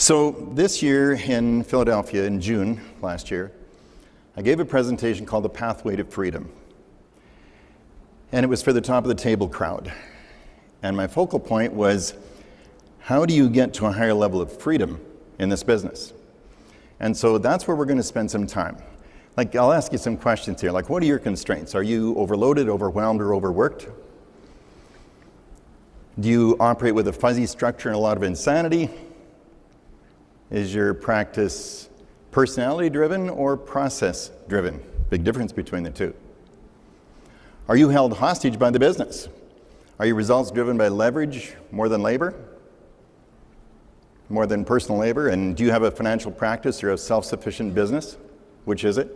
So this year in Philadelphia, in June last year, I gave a presentation called The Pathway to Freedom. And it was for the top of the table crowd. And my focal point was, how do you get to a higher level of freedom in this business? And so that's where we're going to spend some time. Like, I'll ask you some questions here. Like, what are your constraints? Are you overloaded, overwhelmed, or overworked? Do you operate with a fuzzy structure and a lot of insanity? Is your practice personality-driven or process-driven? Big difference between the two. Are you held hostage by the business? Are your results driven by leverage more than labor? More than personal labor? And do you have a financial practice or a self-sufficient business? Which is it?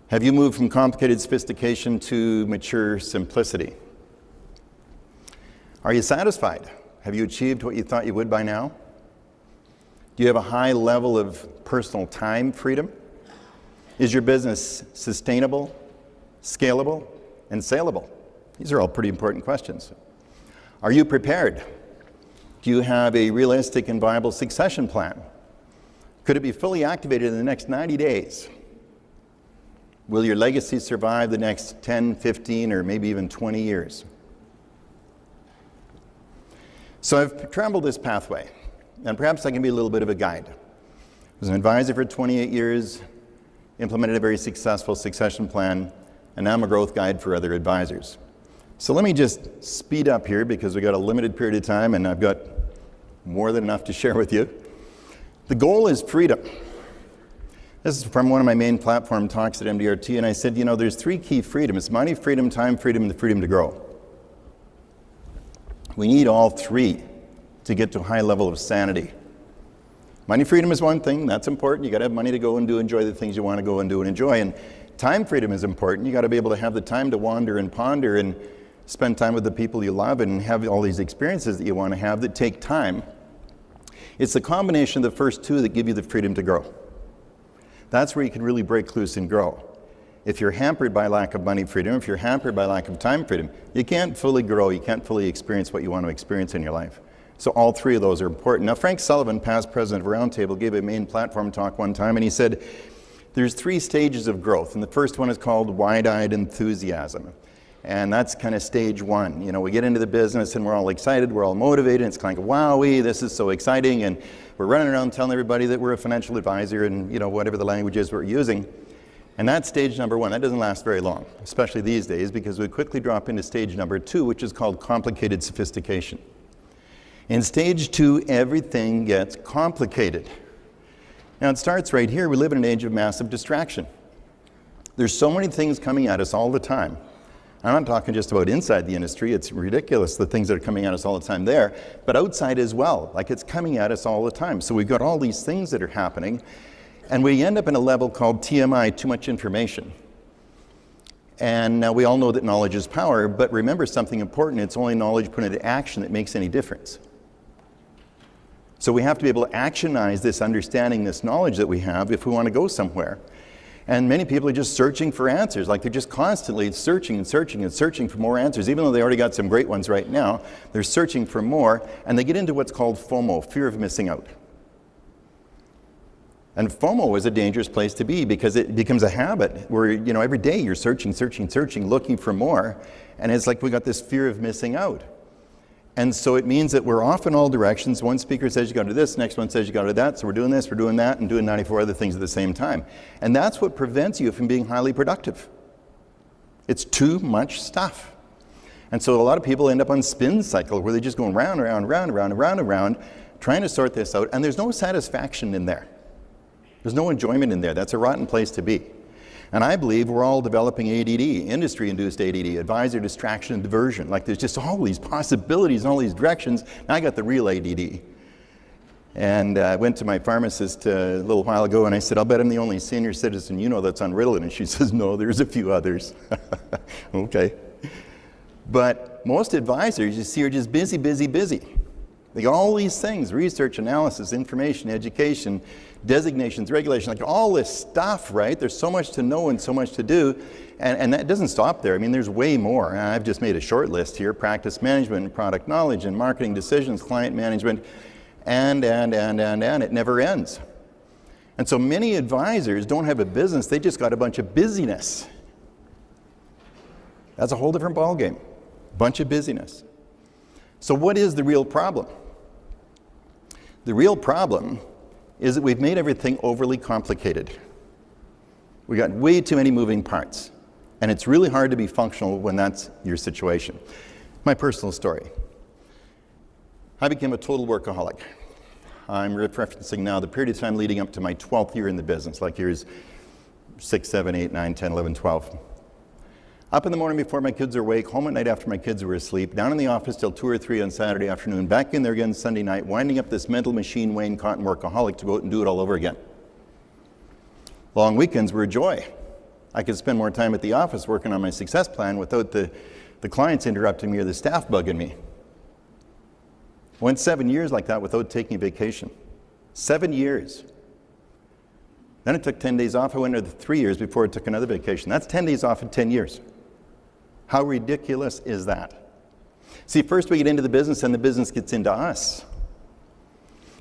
Have you moved from complicated sophistication to mature simplicity? Are you satisfied? Have you achieved what you thought you would by now? Do you have a high level of personal time freedom? Is your business sustainable, scalable, and saleable? These are all pretty important questions. Are you prepared? Do you have a realistic and viable succession plan? Could it be fully activated in the next 90 days? Will your legacy survive the next 10, 15, or maybe even 20 years? So I've traveled this pathway, and perhaps I can be a little bit of a guide. I was an advisor for 28 years, implemented a very successful succession plan, and now I'm a growth guide for other advisors. So let me just speed up here because we've got a limited period of time and I've got more than enough to share with you. The goal is freedom. This is from one of my main platform talks at MDRT, and I said, you know, there's three key freedoms: money freedom, time freedom, and the freedom to grow. We need all three to get to a high level of sanity. Money freedom is one thing, that's important. You got to have money to go and enjoy the things you want to go and do and enjoy. And time freedom is important. You got to be able to have the time to wander and ponder and spend time with the people you love and have all these experiences that you want to have that take time. It's the combination of the first two that give you the freedom to grow. That's where you can really break loose and grow. If you're hampered by lack of money freedom, if you're hampered by lack of time freedom, you can't fully grow, you can't fully experience what you want to experience in your life. So all three of those are important. Now, Frank Sullivan, past president of Roundtable, gave a main platform talk one time, and he said, there's three stages of growth, and the first one is called wide-eyed enthusiasm. And that's kind of stage one. You know, we get into the business and we're all excited, we're all motivated, and it's kind of like, wowee, this is so exciting, and we're running around telling everybody that we're a financial advisor and, you know, whatever the language is we're using. And that's stage number one. That doesn't last very long, especially these days, because we quickly drop into stage number two, which is called complicated sophistication. In stage two, everything gets complicated. Now, it starts right here. We live in an age of massive distraction. There's so many things coming at us all the time. I'm not talking just about inside the industry. It's ridiculous, the things that are coming at us all the time there, but outside as well. Like, it's coming at us all the time. So we've got all these things that are happening, and we end up in a level called TMI, too much information. And now we all know that knowledge is power, but remember something important: it's only knowledge put into action that makes any difference. So we have to be able to actionize this understanding, this knowledge that we have, if we want to go somewhere. And many people are just searching for answers. Like, they're just constantly searching and searching and searching for more answers. Even though they already got some great ones right now, they're searching for more, and they get into what's called FOMO, fear of missing out. And FOMO is a dangerous place to be because it becomes a habit where, you know, every day you're searching, searching, searching, looking for more, and it's like we got this fear of missing out. And so it means that we're off in all directions. One speaker says you got to do this, next one says you got to do that, so we're doing this, we're doing that, and doing 94 other things at the same time. And that's what prevents you from being highly productive. It's too much stuff. And so a lot of people end up on spin cycle where they're just going round, around, round, around, around, around, trying to sort this out, and there's no satisfaction in there. There's no enjoyment in there. That's a rotten place to be. And I believe we're all developing ADD, industry-induced ADD, advisor distraction and diversion. Like, there's just all these possibilities and all these directions. Now I got the real ADD. And I went to my pharmacist a little while ago and I said, I'll bet I'm the only senior citizen you know that's on Ritalin. And she says, no, there's a few others. Okay. But most advisors, you see, are just busy, busy, busy. They got all these things: research, analysis, information, education, designations, regulation, like all this stuff, right? There's so much to know and so much to do, and that doesn't stop there. I mean, there's way more. I've just made a short list here: practice management, product knowledge, and marketing decisions, client management. and it never ends. And so many advisors don't have a business, they just got a bunch of busyness. That's a whole different ballgame. Bunch of busyness. So what is the real problem? The real problem is that we've made everything overly complicated. We got way too many moving parts. And it's really hard to be functional when that's your situation. My personal story. I became a total workaholic. I'm referencing now the period of time leading up to my 12th year in the business, like years 6, 7, 8, 9, 10, 11, 12. Up in the morning before my kids are awake, home at night after my kids were asleep, down in the office till 2 or 3 on Saturday afternoon, back in there again Sunday night, winding up this mental machine, Wayne Cotton workaholic, to go out and do it all over again. Long weekends were a joy. I could spend more time at the office working on my success plan without the clients interrupting me or the staff bugging me. Went 7 years like that without taking a vacation. 7 years. Then it took 10 days off. I went another 3 years before I took another vacation. That's 10 days off in 10 years. How ridiculous is that? See, first we get into the business and the business gets into us.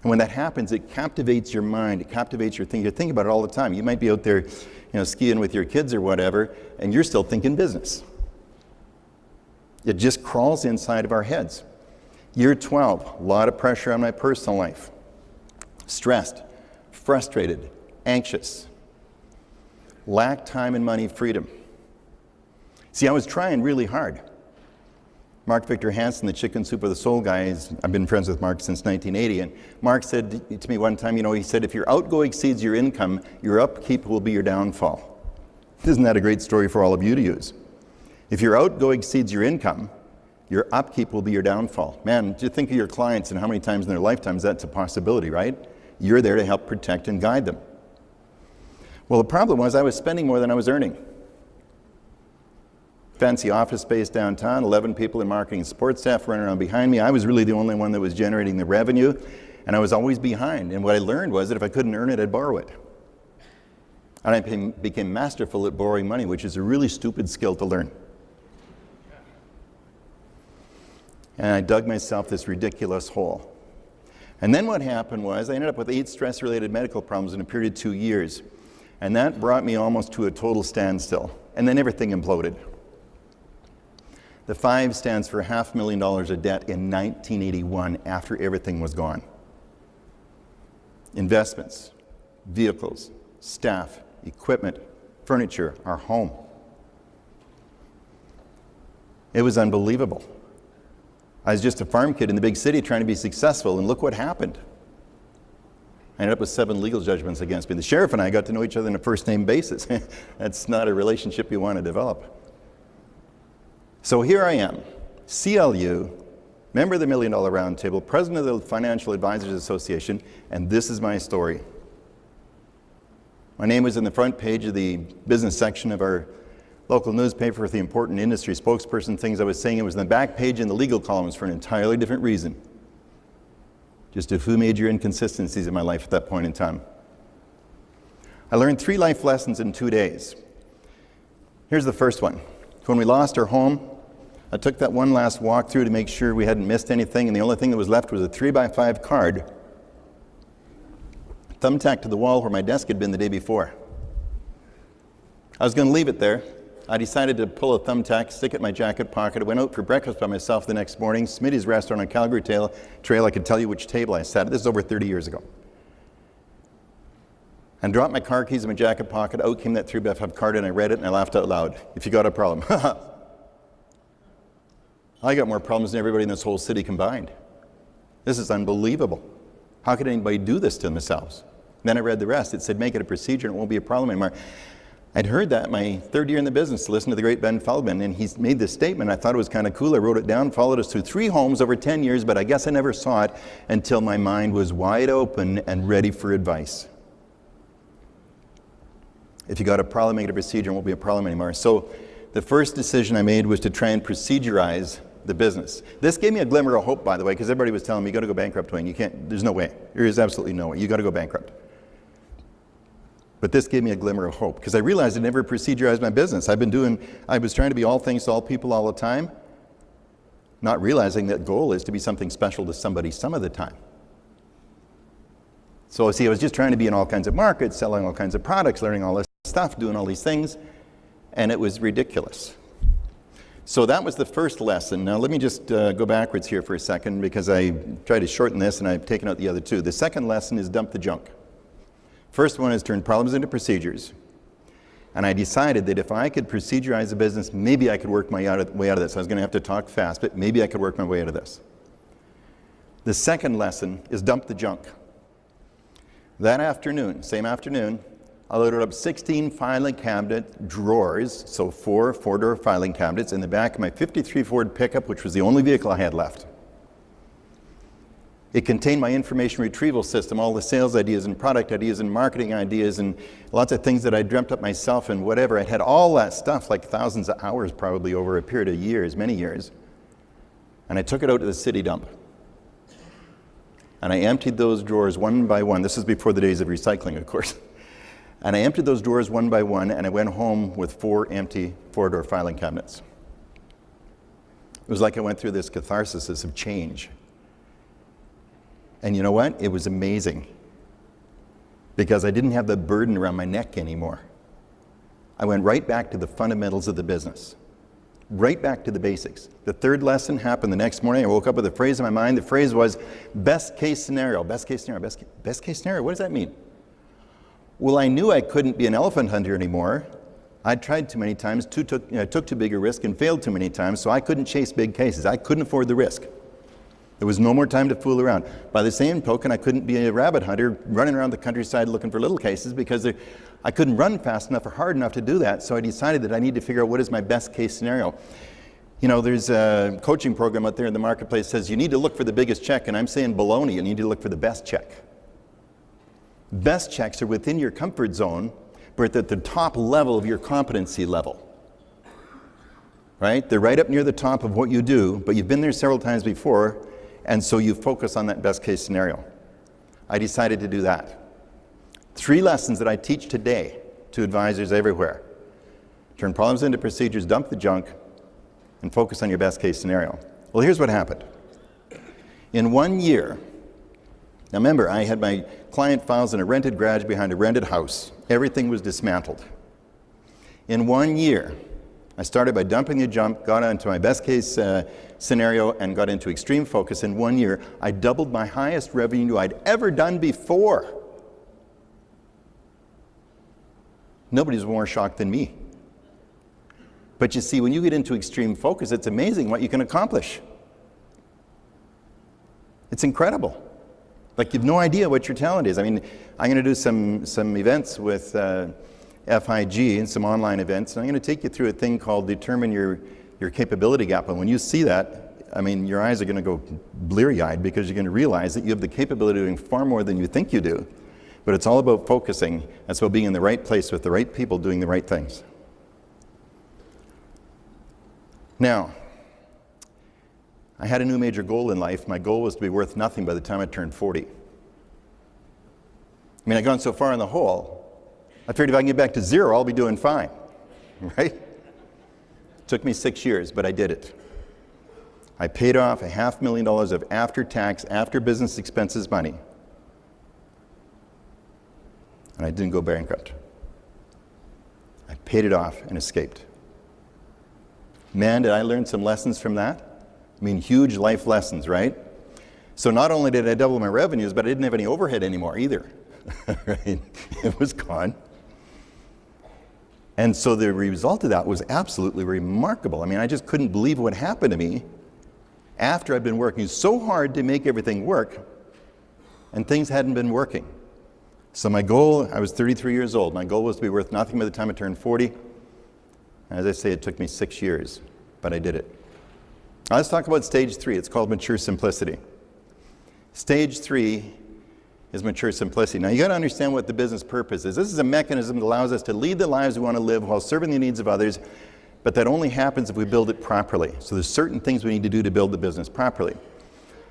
And when that happens, it captivates your mind, it captivates your thinking. You think about it all the time. You might be out there, skiing with your kids or whatever, and you're still thinking business. It just crawls inside of our heads. Year 12, a lot of pressure on my personal life. Stressed, frustrated, anxious. Lacked time and money freedom. See, I was trying really hard. Mark Victor Hansen, the Chicken Soup of the Soul guy, I've been friends with Mark since 1980, and Mark said to me one time, he said, if your outgo exceeds your income, your upkeep will be your downfall. Isn't that a great story for all of you to use? If your outgo exceeds your income, your upkeep will be your downfall. Man, just think of your clients and how many times in their lifetimes that's a possibility, right? You're there to help protect and guide them. Well, the problem was I was spending more than I was earning. Fancy office space downtown, 11 people in marketing and support staff running around behind me. I was really the only one that was generating the revenue, and I was always behind. And what I learned was that if I couldn't earn it, I'd borrow it. And I became masterful at borrowing money, which is a really stupid skill to learn. And I dug myself this ridiculous hole. And then what happened was I ended up with 8 stress-related medical problems in a period of 2 years. And that brought me almost to a total standstill. And then everything imploded. The 5 stands for $500,000 of debt in 1981 after everything was gone. Investments, vehicles, staff, equipment, furniture, our home. It was unbelievable. I was just a farm kid in the big city trying to be successful, and look what happened. I ended up with 7 legal judgments against me. The sheriff and I got to know each other on a first-name basis. That's not a relationship you want to develop. So here I am, CLU, member of the $1 Million Roundtable, president of the Financial Advisors Association, and this is my story. My name was in the front page of the business section of our local newspaper with the important industry spokesperson things I was saying. It was in the back page in the legal columns for an entirely different reason. Just a few major inconsistencies in my life at that point in time. I learned 3 life lessons in 2 days. Here's the first one. When we lost our home, I took that one last walk through to make sure we hadn't missed anything, and the only thing that was left was a 3x5 card thumbtacked to the wall where my desk had been the day before. I was going to leave it there. I decided to pull a thumbtack, stick it in my jacket pocket. I went out for breakfast by myself the next morning. Smitty's restaurant on Calgary Trail. I could tell you which table I sat at. This is over 30 years ago. And dropped my car keys in my jacket pocket. Out came that 3x5 card, and I read it, and I laughed out loud. If you got a problem. I got more problems than everybody in this whole city combined. This is unbelievable. How could anybody do this to themselves? Then I read the rest. It said, make it a procedure and it won't be a problem anymore. I'd heard that my 3rd year in the business to listen to the great Ben Feldman, and he made this statement. I thought it was kind of cool. I wrote it down, followed us through 3 homes over 10 years, but I guess I never saw it until my mind was wide open and ready for advice. If you got a problem, make it a procedure, it won't be a problem anymore. So the first decision I made was to try and procedurize the business. This gave me a glimmer of hope, by the way, because everybody was telling me, you got to go bankrupt, Wayne. You can't, there's no way. There is absolutely no way. You got to go bankrupt. But this gave me a glimmer of hope, because I realized I never procedurized my business. I was trying to be all things to all people all the time, not realizing that goal is to be something special to somebody some of the time. So see, I was just trying to be in all kinds of markets, selling all kinds of products, learning all this stuff, doing all these things, and it was ridiculous. So that was the first lesson. Now let me just go backwards here for a second, because I tried to shorten this and I've taken out the other two. The second lesson is dump the junk. First one is turn problems into procedures. And I decided that if I could procedurize a business, maybe I could work my way out of this. I was going to have to talk fast, but maybe I could work my way out of this. The second lesson is dump the junk. That afternoon, same afternoon, I loaded up 16 filing cabinet drawers, so four-door filing cabinets in the back of my 53 Ford pickup, which was the only vehicle I had left. It contained my information retrieval system, all the sales ideas and product ideas and marketing ideas and lots of things that I dreamt up myself and whatever. It had all that stuff, like thousands of hours probably over a period of years, many years. And I took it out to the city dump. And I emptied those drawers one by one. This is before the days of recycling, of course. And I emptied those drawers one by one, and I went home with 4 empty four-door filing cabinets. It was like I went through this catharsis of change. And you know what? It was amazing, because I didn't have the burden around my neck anymore. I went right back to the fundamentals of the business, right back to the basics. The third lesson happened the next morning. I woke up with a phrase in my mind. The phrase was, best case scenario, best case scenario, best case scenario. What does that mean? Well, I knew I couldn't be an elephant hunter anymore. I'd tried too many times, took too big a risk and failed too many times, so I couldn't chase big cases. I couldn't afford the risk. There was no more time to fool around. By the same token, I couldn't be a rabbit hunter running around the countryside looking for little cases, because I couldn't run fast enough or hard enough to do that. So I decided that I need to figure out what is my best case scenario. You know, there's a coaching program out there in the marketplace that says you need to look for the biggest check, and I'm saying baloney, you need to look for the best check. Best checks are within your comfort zone, but at the top level of your competency level. Right? They're right up near the top of what you do, but you've been there several times before, and so you focus on that best case scenario. I decided to do that. 3 lessons that I teach today to advisors everywhere. Turn problems into procedures, dump the junk, and focus on your best case scenario. Well, here's what happened. In 1 year, now remember, I had my client files in a rented garage behind a rented house. Everything was dismantled. In 1 year, I started by dumping the junk, got onto my best case scenario, and got into extreme focus. In 1 year, I doubled my highest revenue I'd ever done before. Nobody's more shocked than me. But you see, when you get into extreme focus, it's amazing what you can accomplish. It's incredible. Like, you've no idea what your talent is. I mean, I'm going to do some events with FIG and some online events, and I'm going to take you through a thing called Determine Your Capability Gap. And when you see that, I mean, your eyes are going to go bleary-eyed, because you're going to realize that you have the capability of doing far more than you think you do. But it's all about focusing. It's about being in the right place with the right people doing the right things. Now, I had a new major goal in life. My goal was to be worth nothing by the time I turned 40. I mean, I'd gone so far in the hole, I figured if I can get back to 0, I'll be doing fine, right? It took me 6 years, but I did it. I paid off $500,000 of after-tax, after-business expenses money, and I didn't go bankrupt. I paid it off and escaped. Man, did I learn some lessons from that? I mean, huge life lessons, right? So not only did I double my revenues, but I didn't have any overhead anymore either. Right? It was gone. And so the result of that was absolutely remarkable. I mean, I just couldn't believe what happened to me after I'd been working so hard to make everything work, and things hadn't been working. So my goal, I was 33 years old. My goal was to be worth nothing by the time I turned 40. As I say, it took me 6 years, but I did it. Now let's talk about stage 3. It's called mature simplicity. Stage 3 is mature simplicity. Now you got to understand what the business purpose is. This is a mechanism that allows us to lead the lives we want to live while serving the needs of others, but that only happens if we build it properly. So there's certain things we need to do to build the business properly.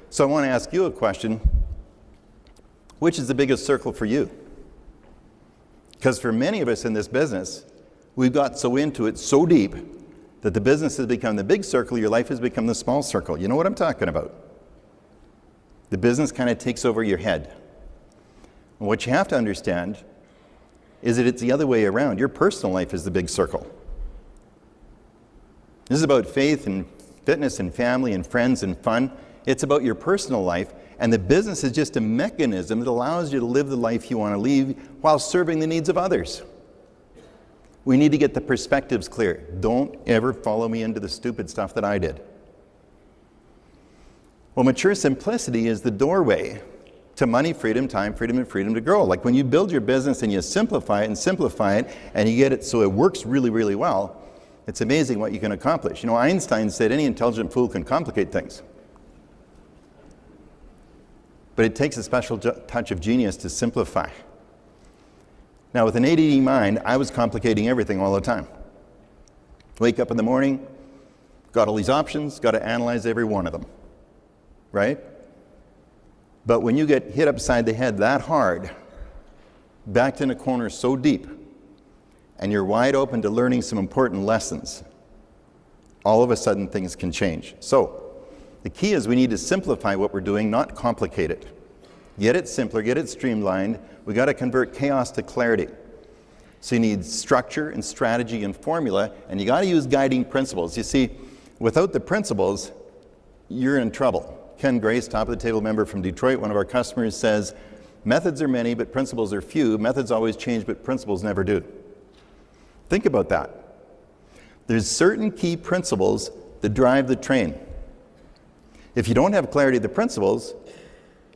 So I want to ask you a question. Which is the biggest circle for you? Because for many of us in this business, we've got so into it so deep that the business has become the big circle, your life has become the small circle. You know what I'm talking about? The business kind of takes over your head. And what you have to understand is that it's the other way around. Your personal life is the big circle. This is about faith and fitness and family and friends and fun. It's about your personal life, and the business is just a mechanism that allows you to live the life you want to live while serving the needs of others. We need to get the perspectives clear. Don't ever follow me into the stupid stuff that I did. Well, mature simplicity is the doorway to money, freedom, time, freedom, and freedom to grow. Like when you build your business and you simplify it, and you get it so it works really, really well, it's amazing what you can accomplish. You know, Einstein said any intelligent fool can complicate things. But it takes a special touch of genius to simplify. Now, with an ADD mind, I was complicating everything all the time. Wake up in the morning, got all these options, got to analyze every one of them, right? But when you get hit upside the head that hard, backed in a corner so deep, and you're wide open to learning some important lessons, all of a sudden things can change. So, the key is we need to simplify what we're doing, not complicate it. Get it simpler, get it streamlined. We got to convert chaos to clarity. So you need structure and strategy and formula, and you got to use guiding principles. You see, without the principles, you're in trouble. Ken Grace, top of the table member from Detroit, one of our customers, says, methods are many, but principles are few. Methods always change, but principles never do. Think about that. There's certain key principles that drive the train. If you don't have clarity of the principles,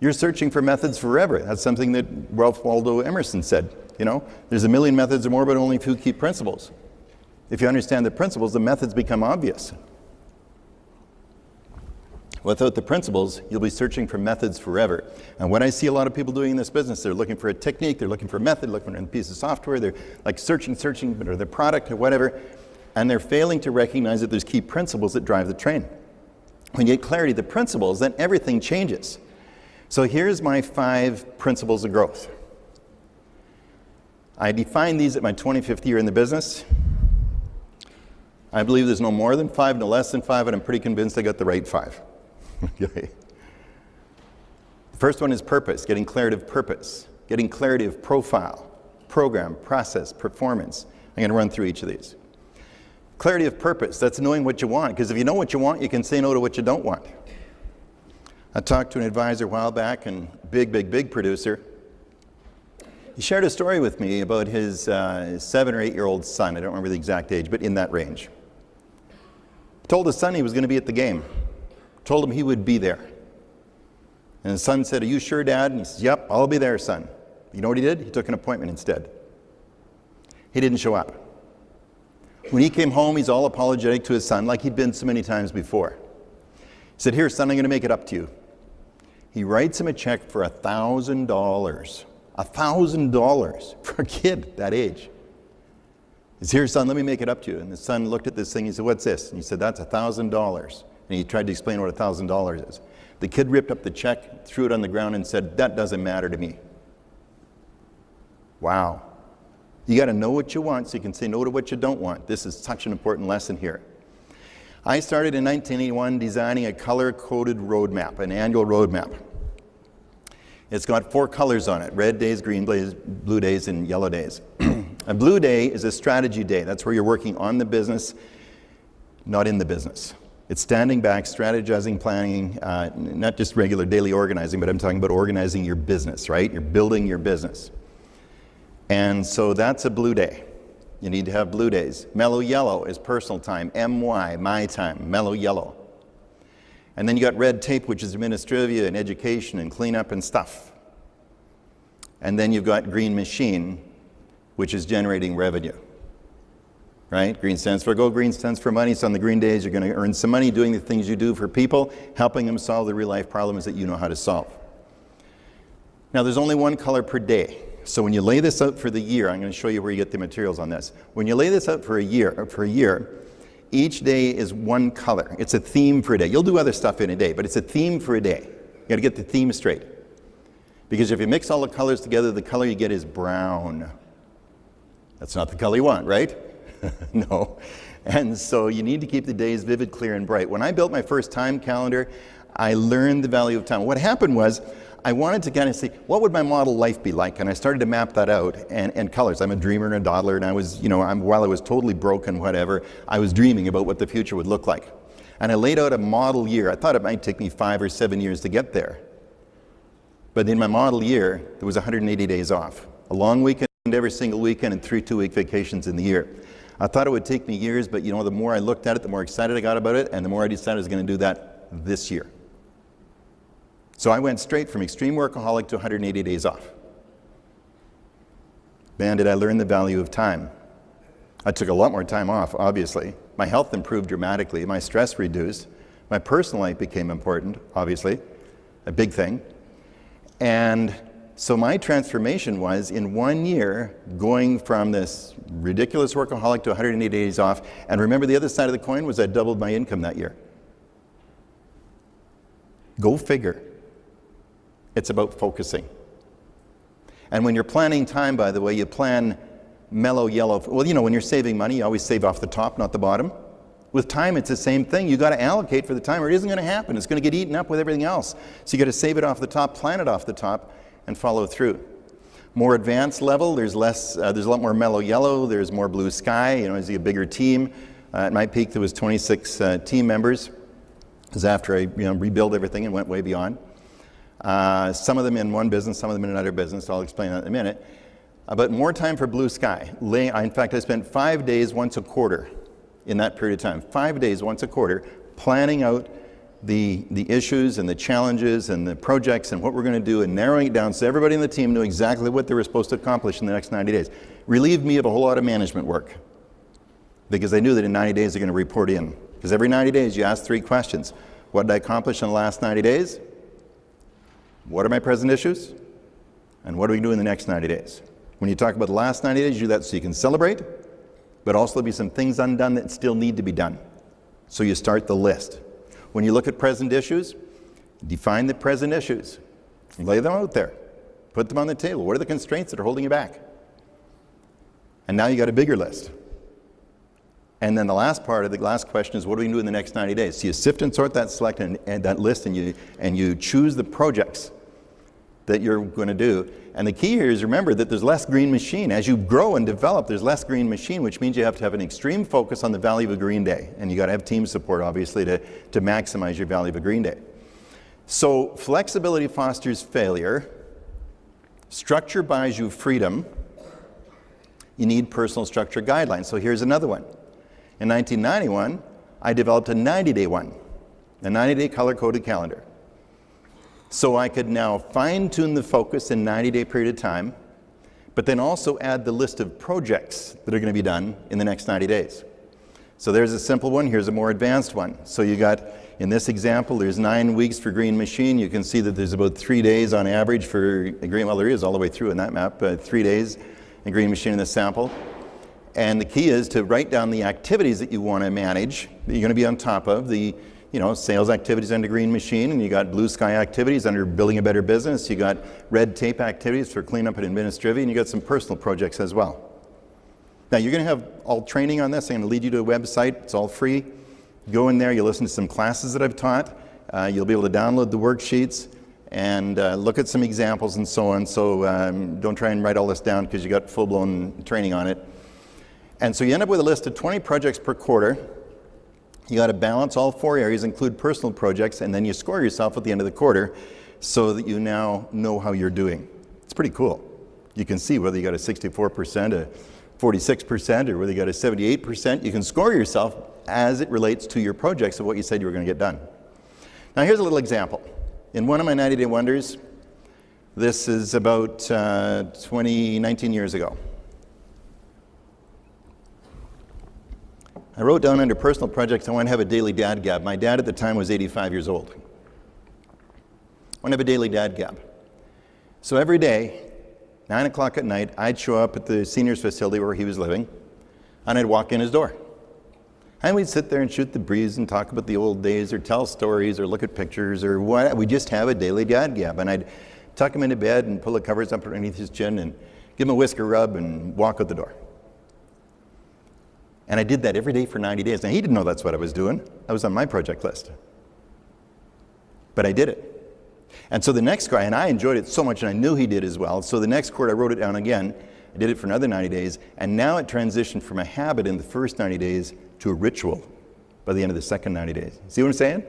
you're searching for methods forever. That's something that Ralph Waldo Emerson said. You know, there's a million methods or more, but only a few key principles. If you understand the principles, the methods become obvious. Without the principles, you'll be searching for methods forever. And what I see a lot of people doing in this business, they're looking for a technique, they're looking for a method, looking for a piece of software, they're like searching, or their product or whatever, and they're failing to recognize that there's key principles that drive the train. When you get clarity of the principles, then everything changes. So here's my 5 principles of growth. I defined these at my 25th year in the business. I believe there's no more than 5, no less than 5, and I'm pretty convinced I got the right 5. Okay. The first one is purpose, getting clarity of purpose, getting clarity of profile, program, process, performance. I'm going to run through each of these. Clarity of purpose, that's knowing what you want, because if you know what you want, you can say no to what you don't want. I talked to an advisor a while back, and big producer. He shared a story with me about his 7 or 8-year-old son. I don't remember the exact age, but in that range. He told his son he was going to be at the game. Told him he would be there. And his son said, "Are you sure, Dad?" And he says, "Yep, I'll be there, son." You know what he did? He took an appointment instead. He didn't show up. When he came home, he's all apologetic to his son, like he'd been so many times before. He said, "Here, son, I'm going to make it up to you." He writes him a check for $1,000. $1,000 for a kid that age. He says, "Here, son, let me make it up to you." And the son looked at this thing. He said, "What's this?" And he said, "That's $1,000. And he tried to explain what $1,000 is. The kid ripped up the check, threw it on the ground, and said, "That doesn't matter to me." Wow. You got to know what you want so you can say no to what you don't want. This is such an important lesson here. I started in 1981 designing a color-coded roadmap, an annual roadmap. It's got 4 colors on it: red days, green days, blue days, and yellow days. A blue day is a strategy day. That's where you're working on the business, not in the business. It's standing back, strategizing, planning, not just regular daily organizing, but I'm talking about organizing your business, right? You're building your business. And so that's a blue day. You need to have blue days. Mellow yellow is personal time, MY, my time, mellow yellow. And then you got red tape, which is administrivia and education and cleanup and stuff. And then you've got green machine, which is generating revenue. Right? Green stands for go, green stands for money. So on the green days, you're going to earn some money doing the things you do for people, helping them solve the real life problems that you know how to solve. Now, there's only 1 color per day. So when you lay this out for the year, I'm going to show you where you get the materials on this. When you lay this out for a year, each day is 1 color. It's a theme for a day. You'll do other stuff in a day, but it's a theme for a day. You got to get the theme straight. Because if you mix all the colors together, the color you get is brown. That's not the color you want, right? No. And so you need to keep the days vivid, clear, and bright. When I built my first time calendar, I learned the value of time. What happened was, I wanted to kind of see, what would my model life be like? And I started to map that out, and colors. I'm a dreamer and a dawdler, and I was, while I was totally broken, whatever, I was dreaming about what the future would look like. And I laid out a model year. I thought it might take me 5 or 7 years to get there. But in my model year, there was 180 days off. A long weekend every single weekend and 3 2-week vacations in the year. I thought it would take me years, but the more I looked at it, the more excited I got about it, and the more I decided I was going to do that this year. So I went straight from extreme workaholic to 180 days off. Man, did I learn the value of time. I took a lot more time off, obviously. My health improved dramatically. My stress reduced. My personal life became important, obviously, a big thing. And so my transformation was, in 1 year, going from this ridiculous workaholic to 180 days off. And remember, the other side of the coin was I doubled my income that year. Go figure. It's about focusing. And when you're planning time, by the way, you plan mellow yellow. Well, when you're saving money, you always save off the top, not the bottom. With time, it's the same thing. You got to allocate for the time, or it isn't going to happen. It's going to get eaten up with everything else. So you got to save it off the top, plan it off the top, and follow through. More advanced level, there's less. There's a lot more mellow yellow. There's more blue sky. As a bigger team. At my peak, there was 26 team members. It was after I rebuilt everything and went way beyond. Some of them in one business, some of them in another business. I'll explain that in a minute. But more time for blue sky. In fact, I spent 5 days once a quarter in that period of time. 5 days once a quarter, planning out the issues and the challenges and the projects and what we're going to do, and narrowing it down so everybody in the team knew exactly what they were supposed to accomplish in the next 90 days. Relieved me of a whole lot of management work, because I knew that in 90 days they're going to report in. Because every 90 days you ask 3 questions. What did I accomplish in the last 90 days? What are my present issues? And what are we doing in the next 90 days? When you talk about the last 90 days, you do that so you can celebrate, but also there'll be some things undone that still need to be done. So you start the list. When you look at present issues, define the present issues. Lay them out there. Put them on the table. What are the constraints that are holding you back? And now you got a bigger list. And then the last part of the last question is, what do we do in the next 90 days? So you sift and sort that select and that list, and you choose the projects that you're going to do. And the key here is, remember that there's less green machine. As you grow and develop, there's less green machine, which means you have to have an extreme focus on the value of a green day. And you got to have team support, obviously, to maximize your value of a green day. So flexibility fosters failure. Structure buys you freedom. You need personal structure guidelines. So here's another one. In 1991, I developed a 90-day one, a 90-day color-coded calendar. So I could now fine-tune the focus in a 90-day period of time, but then also add the list of projects that are going to be done in the next 90 days. So there's a simple one. Here's a more advanced one. So you got, in this example, there's 9 weeks for green machine. You can see that there's about 3 days on average for green. Well, there is all the way through in that map, 3 days in green machine in the sample. And the key is to write down the activities that you want to manage, that you're going to be on top of. The sales activities under green machine, and you got blue sky activities under building a better business. You got red tape activities for cleanup and administrative, and you got some personal projects as well. Now you're going to have all training on this. I'm going to lead you to a website. It's all free. Go in there. You'll listen to some classes that I've taught. You'll be able to download the worksheets and look at some examples and so on. So don't try and write all this down, because you got full-blown training on it. And so you end up with a list of 20 projects per quarter. You got to balance all 4 areas, include personal projects, and then you score yourself at the end of the quarter so that you now know how you're doing. It's pretty cool. You can see whether you got a 64%, a 46%, or whether you got a 78%. You can score yourself as it relates to your projects of what you said you were going to get done. Now here's a little example. In one of my 90-day wonders, this is about 19 years ago. I wrote down under personal projects, I want to have a daily dad gab. My dad at the time was 85 years old. I want to have a daily dad gab. So every day, 9 o'clock at night, I'd show up at the seniors facility where he was living, and I'd walk in his door. And we'd sit there and shoot the breeze and talk about the old days, or tell stories, or look at pictures, or what. We'd just have a daily dad gab. And I'd tuck him into bed and pull the covers up underneath his chin and give him a whisker rub and walk out the door. And I did that every day for 90 days. Now, he didn't know that's what I was doing. I was on my project list. But I did it. And so the next guy, and I enjoyed it so much, and I knew he did as well, so the next quarter I wrote it down again. I did it for another 90 days, and now it transitioned from a habit in the first 90 days to a ritual by the end of the second 90 days. See what I'm saying?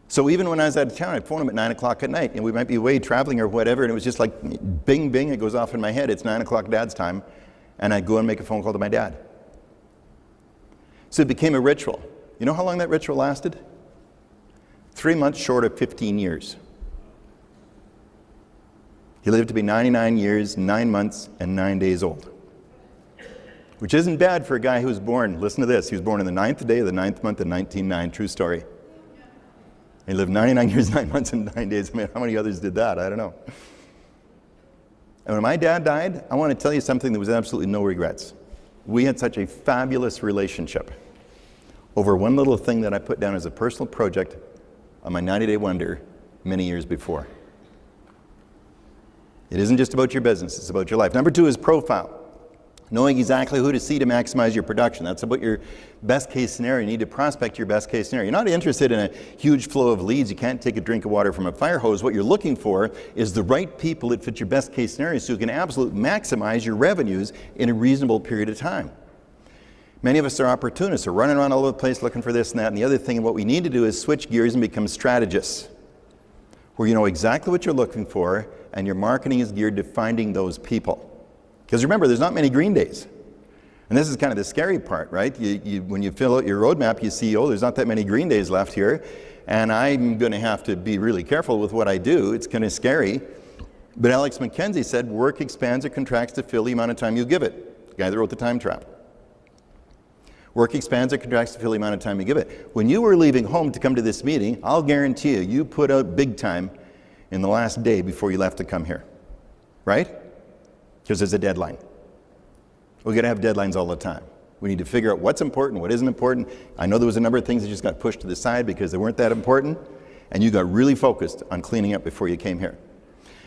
So even when I was out of town, I'd phone him at 9 o'clock at night, and we might be away traveling or whatever, and it was just like bing, bing, it goes off in my head. It's 9 o'clock Dad's time, and I'd go and make a phone call to my dad. So it became a ritual. You know how long that ritual lasted? 3 months short of 15 years. He lived to be 99 years, 9 months, and 9 days old. Which isn't bad for a guy who was born, listen to this, he was born in the 9th day of the 9th month of 1909, true story. He lived 99 years, 9 months, and 9 days. I mean, how many others did that? I don't know. And when my dad died, I want to tell you something there was absolutely no regrets. We had such a fabulous relationship over one little thing that I put down as a personal project on my 90-day wonder many years before. It isn't just about your business, it's about your life. Number 2 is profile. Knowing exactly who to see to maximize your production. That's about your best case scenario. You need to prospect your best case scenario. You're not interested in a huge flow of leads. You can't take a drink of water from a fire hose. What you're looking for is the right people that fit your best case scenario so you can absolutely maximize your revenues in a reasonable period of time. Many of us are opportunists. We're running around all over the place looking for this and that and the other thing. And what we need to do is switch gears and become strategists, where you know exactly what you're looking for and your marketing is geared to finding those people. Because remember, there's not many green days. And this is kind of the scary part, right? When you fill out your roadmap, you see, oh, there's not that many green days left here. And I'm going to have to be really careful with what I do. It's kind of scary. But Alex McKenzie said, work expands or contracts to fill the amount of time you give it. The guy that wrote The Time Trap. Work expands or contracts to fill the amount of time you give it. When you were leaving home to come to this meeting, I'll guarantee you, you put out big time in the last day before you left to come here. Right? Because there's a deadline. We're going to have deadlines all the time. We need to figure out what's important, what isn't important. I know there was a number of things that just got pushed to the side because they weren't that important, and you got really focused on cleaning up before you came here.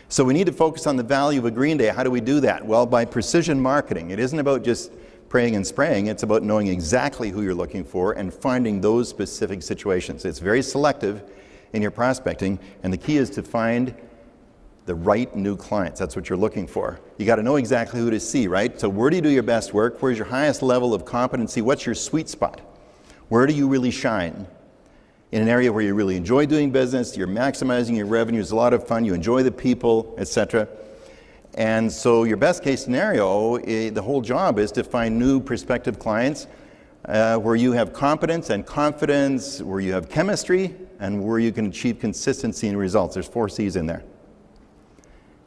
So we need to focus on the value of a green day. How do we do that? Well, by precision marketing. It isn't about just praying and spraying. It's about knowing exactly who you're looking for and finding those specific situations. It's very selective in your prospecting, and the key is to find the right new clients. That's what you're looking for. You got to know exactly who to see, right? So where do you do your best work? Where's your highest level of competency? What's your sweet spot? Where do you really shine? In an area where you really enjoy doing business, you're maximizing your revenue, it's a lot of fun, you enjoy the people, etc. And so your best case scenario, the whole job is to find new prospective clients where you have competence and confidence, where you have chemistry, and where you can achieve consistency in results. There's 4 C's in there.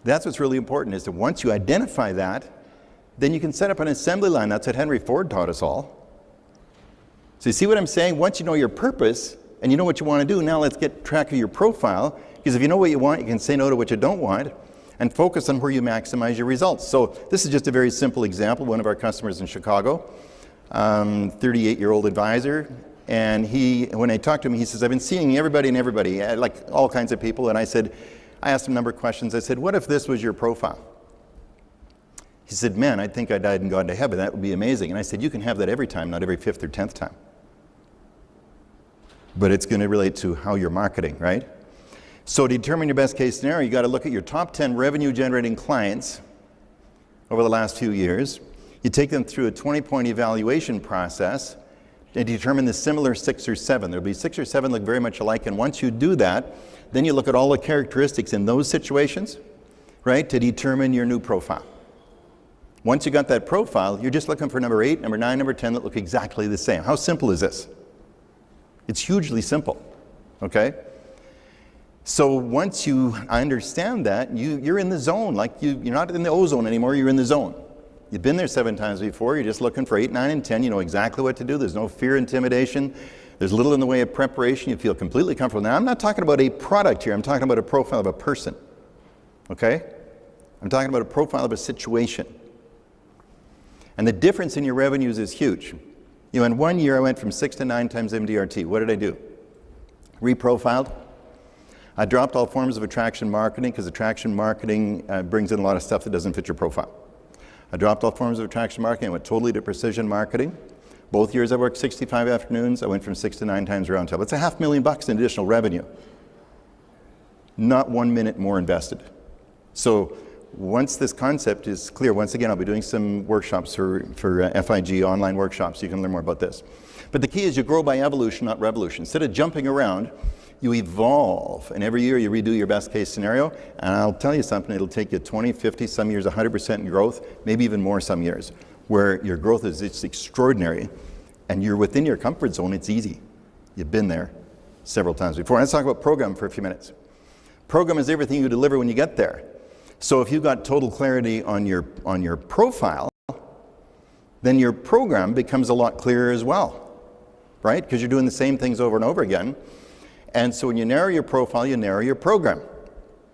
That's what's really important, is that once you identify that, then you can set up an assembly line. That's what Henry Ford taught us all. So you see what I'm saying? Once you know your purpose and you know what you want to do, now let's get track of your profile, because if you know what you want, you can say no to what you don't want and focus on where you maximize your results. So this is just a very simple example. One of our customers in Chicago, 38-year-old advisor, and when I talked to him, he says, I've been seeing everybody and everybody, like all kinds of people, and I asked him a number of questions. I said, what if this was your profile? He said, man, I think I died and gone to heaven. That would be amazing. And I said, you can have that every time, not every 5th or 10th time. But it's going to relate to how you're marketing, right? So to determine your best case scenario, you got to look at your top 10 revenue generating clients over the last few years. You take them through a 20-point evaluation process and determine the similar 6 or 7. There'll be 6 or 7 look very much alike. And once you do that, then you look at all the characteristics in those situations, right, to determine your new profile. Once you got that profile, you're just looking for number 8, number 9, number 10 that look exactly the same. How simple is this? It's hugely simple, okay? So once you understand that, you're in the zone. Like you're not in the ozone anymore, you're in the zone. You've been there 7 times before, you're just looking for 8, 9, and 10. You know exactly what to do. There's no fear, intimidation. There's little in the way of preparation. You feel completely comfortable. Now, I'm not talking about a product here. I'm talking about a profile of a person, okay? I'm talking about a profile of a situation. And the difference in your revenues is huge. You know, in 1 year, I went from 6 to 9 times MDRT. What did I do? Reprofiled. I dropped all forms of attraction marketing, because attraction marketing brings in a lot of stuff that doesn't fit your profile. I dropped all forms of attraction marketing. I went totally to precision marketing. Both years I worked 65 afternoons. I went from 6 to 9 times round table. It's $500,000 in additional revenue. not 1 minute more invested. So once this concept is clear, once again, I'll be doing some workshops for FIG, online workshops. You can learn more about this. But the key is you grow by evolution, not revolution. Instead of jumping around, you evolve. And every year you redo your best case scenario. And I'll tell you something, it'll take you 20, 50, some years 100% in growth, maybe even more some years, where your growth is just extraordinary. And you're within your comfort zone, it's easy. You've been there several times before. Let's talk about program for a few minutes. Program is everything you deliver when you get there. So if you've got total clarity on your profile, then your program becomes a lot clearer as well, right? Because you're doing the same things over and over again. And so when you narrow your profile, you narrow your program.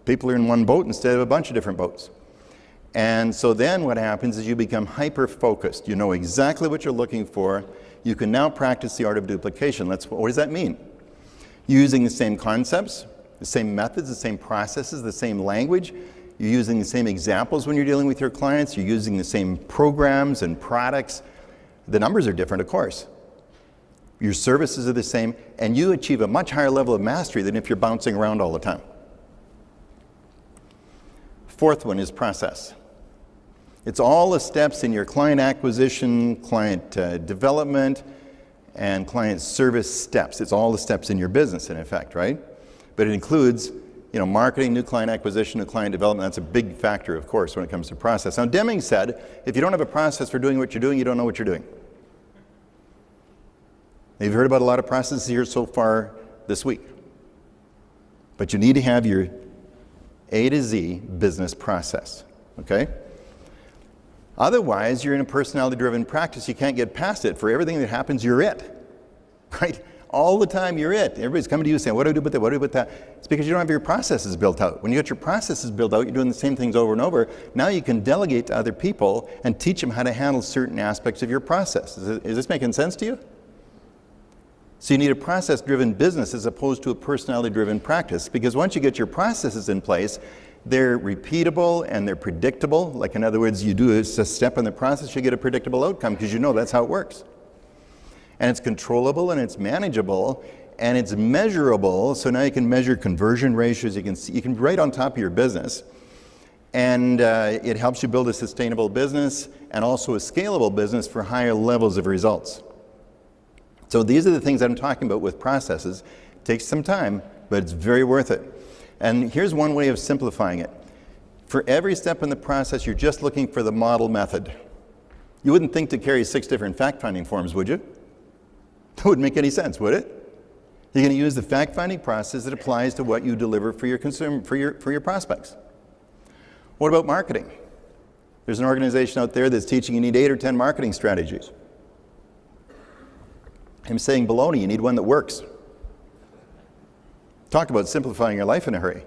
People are in one boat instead of a bunch of different boats. And so then what happens is you become hyper-focused. You know exactly what you're looking for. You can now practice the art of duplication. What does that mean? Using the same concepts, the same methods, the same processes, the same language. You're using the same examples when you're dealing with your clients. You're using the same programs and products. The numbers are different, of course. Your services are the same, and you achieve a much higher level of mastery than if you're bouncing around all the time. Fourth one is process. It's all the steps in your client acquisition, client development, and client service steps. It's all the steps in your business, in effect, right? But it includes, marketing, new client acquisition, new client development. That's a big factor, of course, when it comes to process. Now, Deming said, if you don't have a process for doing what you're doing, you don't know what you're doing. Now, you've heard about a lot of processes here so far this week. But you need to have your A to Z business process, okay? Otherwise, you're in a personality-driven practice. You can't get past it. For everything that happens, you're it, right? All the time, you're it. Everybody's coming to you saying, what do I do with that? What do I do with that? It's because you don't have your processes built out. When you get your processes built out, you're doing the same things over and over. Now you can delegate to other people and teach them how to handle certain aspects of your process. Is this making sense to you? So you need a process-driven business as opposed to a personality-driven practice, because once you get your processes in place, they're repeatable and they're predictable. Like, in other words, you do a step in the process, you get a predictable outcome because you know that's how it works. And it's controllable and it's manageable and it's measurable. So now you can measure conversion ratios. You can right on top of your business, and it helps you build a sustainable business and also a scalable business for higher levels of results. So these are the things I'm talking about with processes. It takes some time, but it's very worth it. And here's one way of simplifying it. For every step in the process, you're just looking for the model method. You wouldn't think to carry 6 different fact-finding forms, would you? That wouldn't make any sense, would it? You're going to use the fact-finding process that applies to what you deliver for your consumer, for your prospects. What about marketing? There's an organization out there that's teaching you need 8 or 10 marketing strategies. I'm saying baloney, you need one that works. Talk about simplifying your life in a hurry.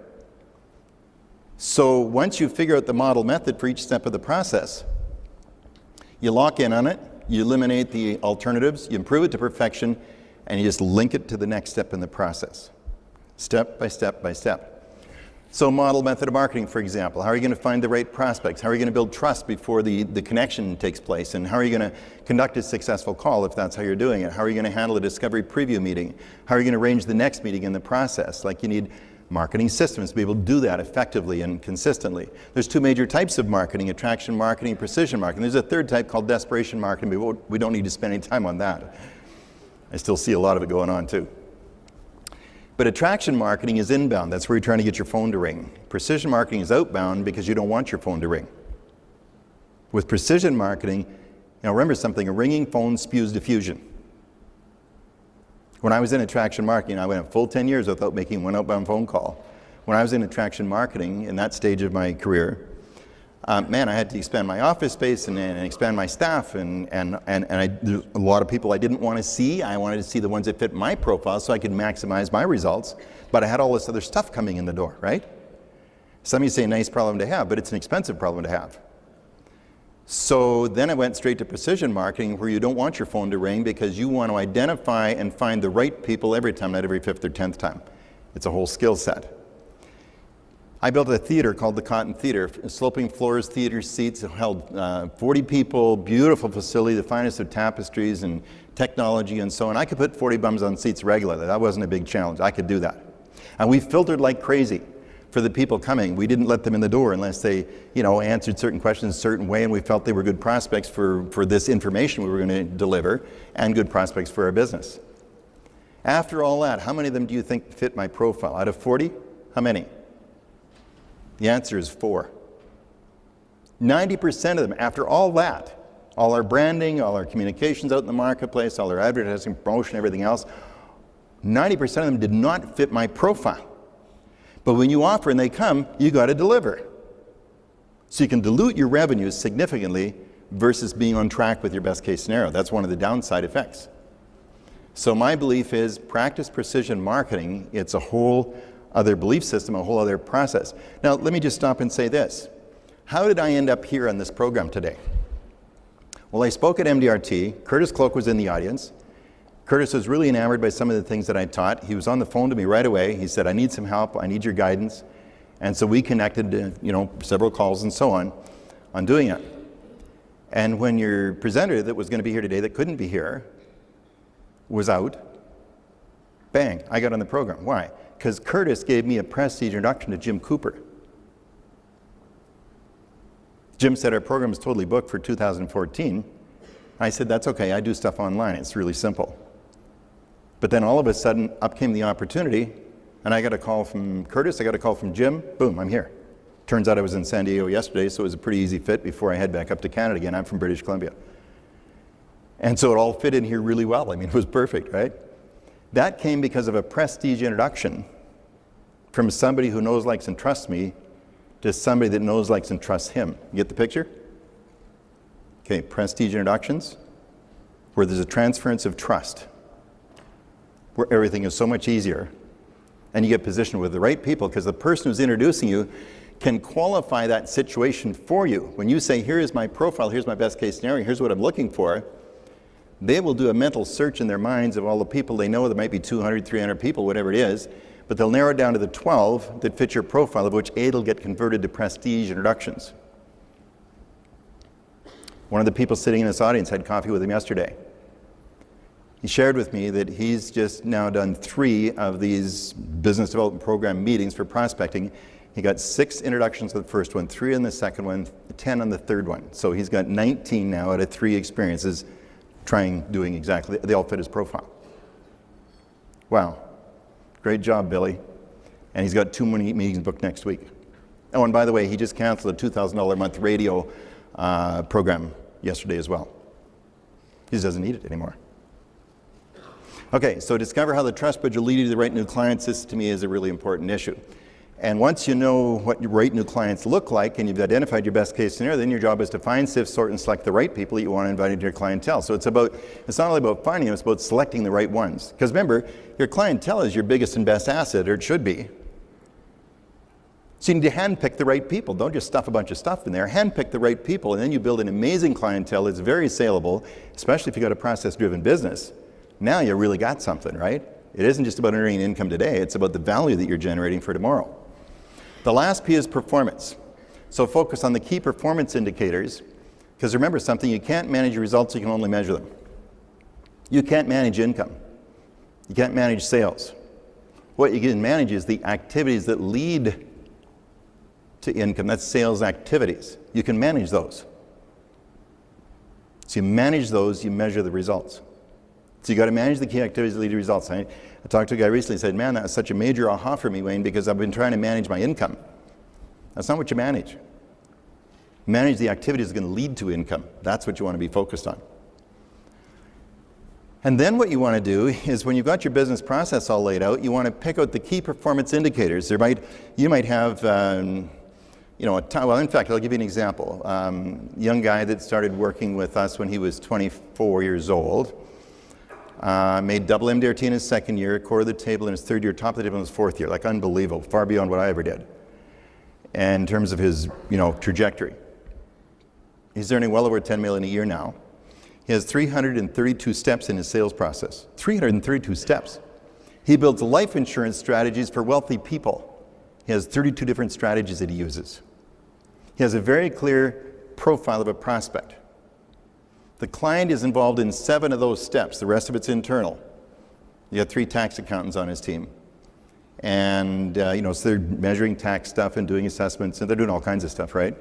So once you figure out the model method for each step of the process, you lock in on it, you eliminate the alternatives, you improve it to perfection, and you just link it to the next step in the process. Step by step by step. So model method of marketing, for example. How are you going to find the right prospects? How are you going to build trust before the connection takes place? And how are you going to conduct a successful call if that's how you're doing it? How are you going to handle a discovery preview meeting? How are you going to arrange the next meeting in the process? Like, you need marketing systems to be able to do that effectively and consistently. There's 2 major types of marketing: attraction marketing, precision marketing. There's a third type called desperation marketing, but we don't need to spend any time on that. I still see a lot of it going on too. But attraction marketing is inbound. That's where you're trying to get your phone to ring. Precision marketing is outbound because you don't want your phone to ring. With precision marketing, remember something, a ringing phone spews diffusion. When I was in attraction marketing, I went a full 10 years without making one outbound phone call. When I was in attraction marketing, in that stage of my career, I had to expand my office space and expand my staff, there's a lot of people I didn't want to see. I wanted to see the ones that fit my profile so I could maximize my results, but I had all this other stuff coming in the door, right? Some of you say nice problem to have, but it's an expensive problem to have. So then I went straight to precision marketing, where you don't want your phone to ring because you want to identify and find the right people every time, not every 5th or 10th time. It's a whole skill set. I built a theater called the Cotton Theater, sloping floors, theater seats. It held 40 people, beautiful facility, the finest of tapestries and technology and so on. I could put 40 bums on seats regularly. That wasn't a big challenge. I could do that. And we filtered like crazy. for the people coming. We didn't let them in the door unless they, answered certain questions a certain way, and we felt they were good prospects for this information we were going to deliver, and good prospects for our business. After all that, how many of them do you think fit my profile? Out of 40, how many? The answer is 4. 90% of them, after all that, all our branding, all our communications out in the marketplace, all our advertising, promotion, everything else, 90% of them did not fit my profile. But when you offer and they come, you got to deliver. So you can dilute your revenues significantly versus being on track with your best case scenario. That's one of the downside effects. So my belief is practice precision marketing. It's a whole other belief system, a whole other process. Now, let me just stop and say this. How did I end up here on this program today? Well, I spoke at MDRT. Curtis Cloak was in the audience. Curtis was really enamored by some of the things that I taught. He was on the phone to me right away. He said, I need some help. I need your guidance. And so we connected, several calls and so on doing it. And when your presenter that was going to be here today that couldn't be here was out, bang, I got on the program. Why? Because Curtis gave me a prestige introduction to Jim Cooper. Jim said our program is totally booked for 2014. I said, that's okay, I do stuff online, it's really simple. But then all of a sudden, up came the opportunity, and I got a call from Curtis, I got a call from Jim, boom, I'm here. Turns out I was in San Diego yesterday, so it was a pretty easy fit before I head back up to Canada again. I'm from British Columbia. And so it all fit in here really well. I mean, it was perfect, right? That came because of a prestige introduction from somebody who knows, likes, and trusts me to somebody that knows, likes, and trusts him. You get the picture? Okay, prestige introductions, where there's a transference of trust, where everything is so much easier, and you get positioned with the right people, because the person who's introducing you can qualify that situation for you. When you say, here is my profile, here's my best case scenario, here's what I'm looking for, they will do a mental search in their minds of all the people they know. There might be 200, 300 people, whatever it is, but they'll narrow it down to the 12 that fit your profile, of which 8 will get converted to prestige introductions. One of the people sitting in this audience had coffee with him yesterday. He shared with me that he's just now done 3 of these business development program meetings for prospecting. He got 6 introductions on the first one, 3 on the second one, 10 on the third one. So he's got 19 now out of 3 experiences doing exactly, they all fit his profile. Wow. Great job, Billy. And he's got 2 more meetings booked next week. Oh, and by the way, he just canceled a $2,000 a month radio program yesterday as well. He just doesn't need it anymore. Okay, so discover how the trust bridge will lead you to the right new clients. This, to me, is a really important issue. And once you know what your right new clients look like and you've identified your best case scenario, then your job is to find, sift, sort, and select the right people that you want to invite into your clientele. So it's not only about finding them, it's about selecting the right ones. Because remember, your clientele is your biggest and best asset, or it should be. So you need to handpick the right people. Don't just stuff a bunch of stuff in there. Handpick the right people, and then you build an amazing clientele that's very saleable, especially if you've got a process-driven business. Now you really got something, right? It isn't just about earning income today, it's about the value that you're generating for tomorrow. The last P is performance. So focus on the key performance indicators, because remember something, you can't manage your results, you can only measure them. You can't manage income. You can't manage sales. What you can manage is the activities that lead to income. That's sales activities. You can manage those. So you manage those, you measure the results. So you got to manage the key activities that lead to results. I talked to a guy recently and said, man, that was such a major aha for me, Wayne, because I've been trying to manage my income. That's not what you manage. Manage the activities that are going to lead to income. That's what you want to be focused on. And then what you want to do is when you've got your business process all laid out, you want to pick out the key performance indicators. You might have, well, in fact, I'll give you an example. Young guy that started working with us when he was 24 years old. Made double MDRT in his second year, core of the table in his third year, top of the table in his fourth year. Like unbelievable, far beyond what I ever did. And in terms of his, trajectory. He's earning well over $10 million a year now. He has 332 steps in his sales process. 332 steps. He builds life insurance strategies for wealthy people. He has 32 different strategies that he uses. He has a very clear profile of a prospect. The client is involved in 7 of those steps. The rest of it's internal. You have 3 tax accountants on his team. And, so they're measuring tax stuff and doing assessments, and they're doing all kinds of stuff, right?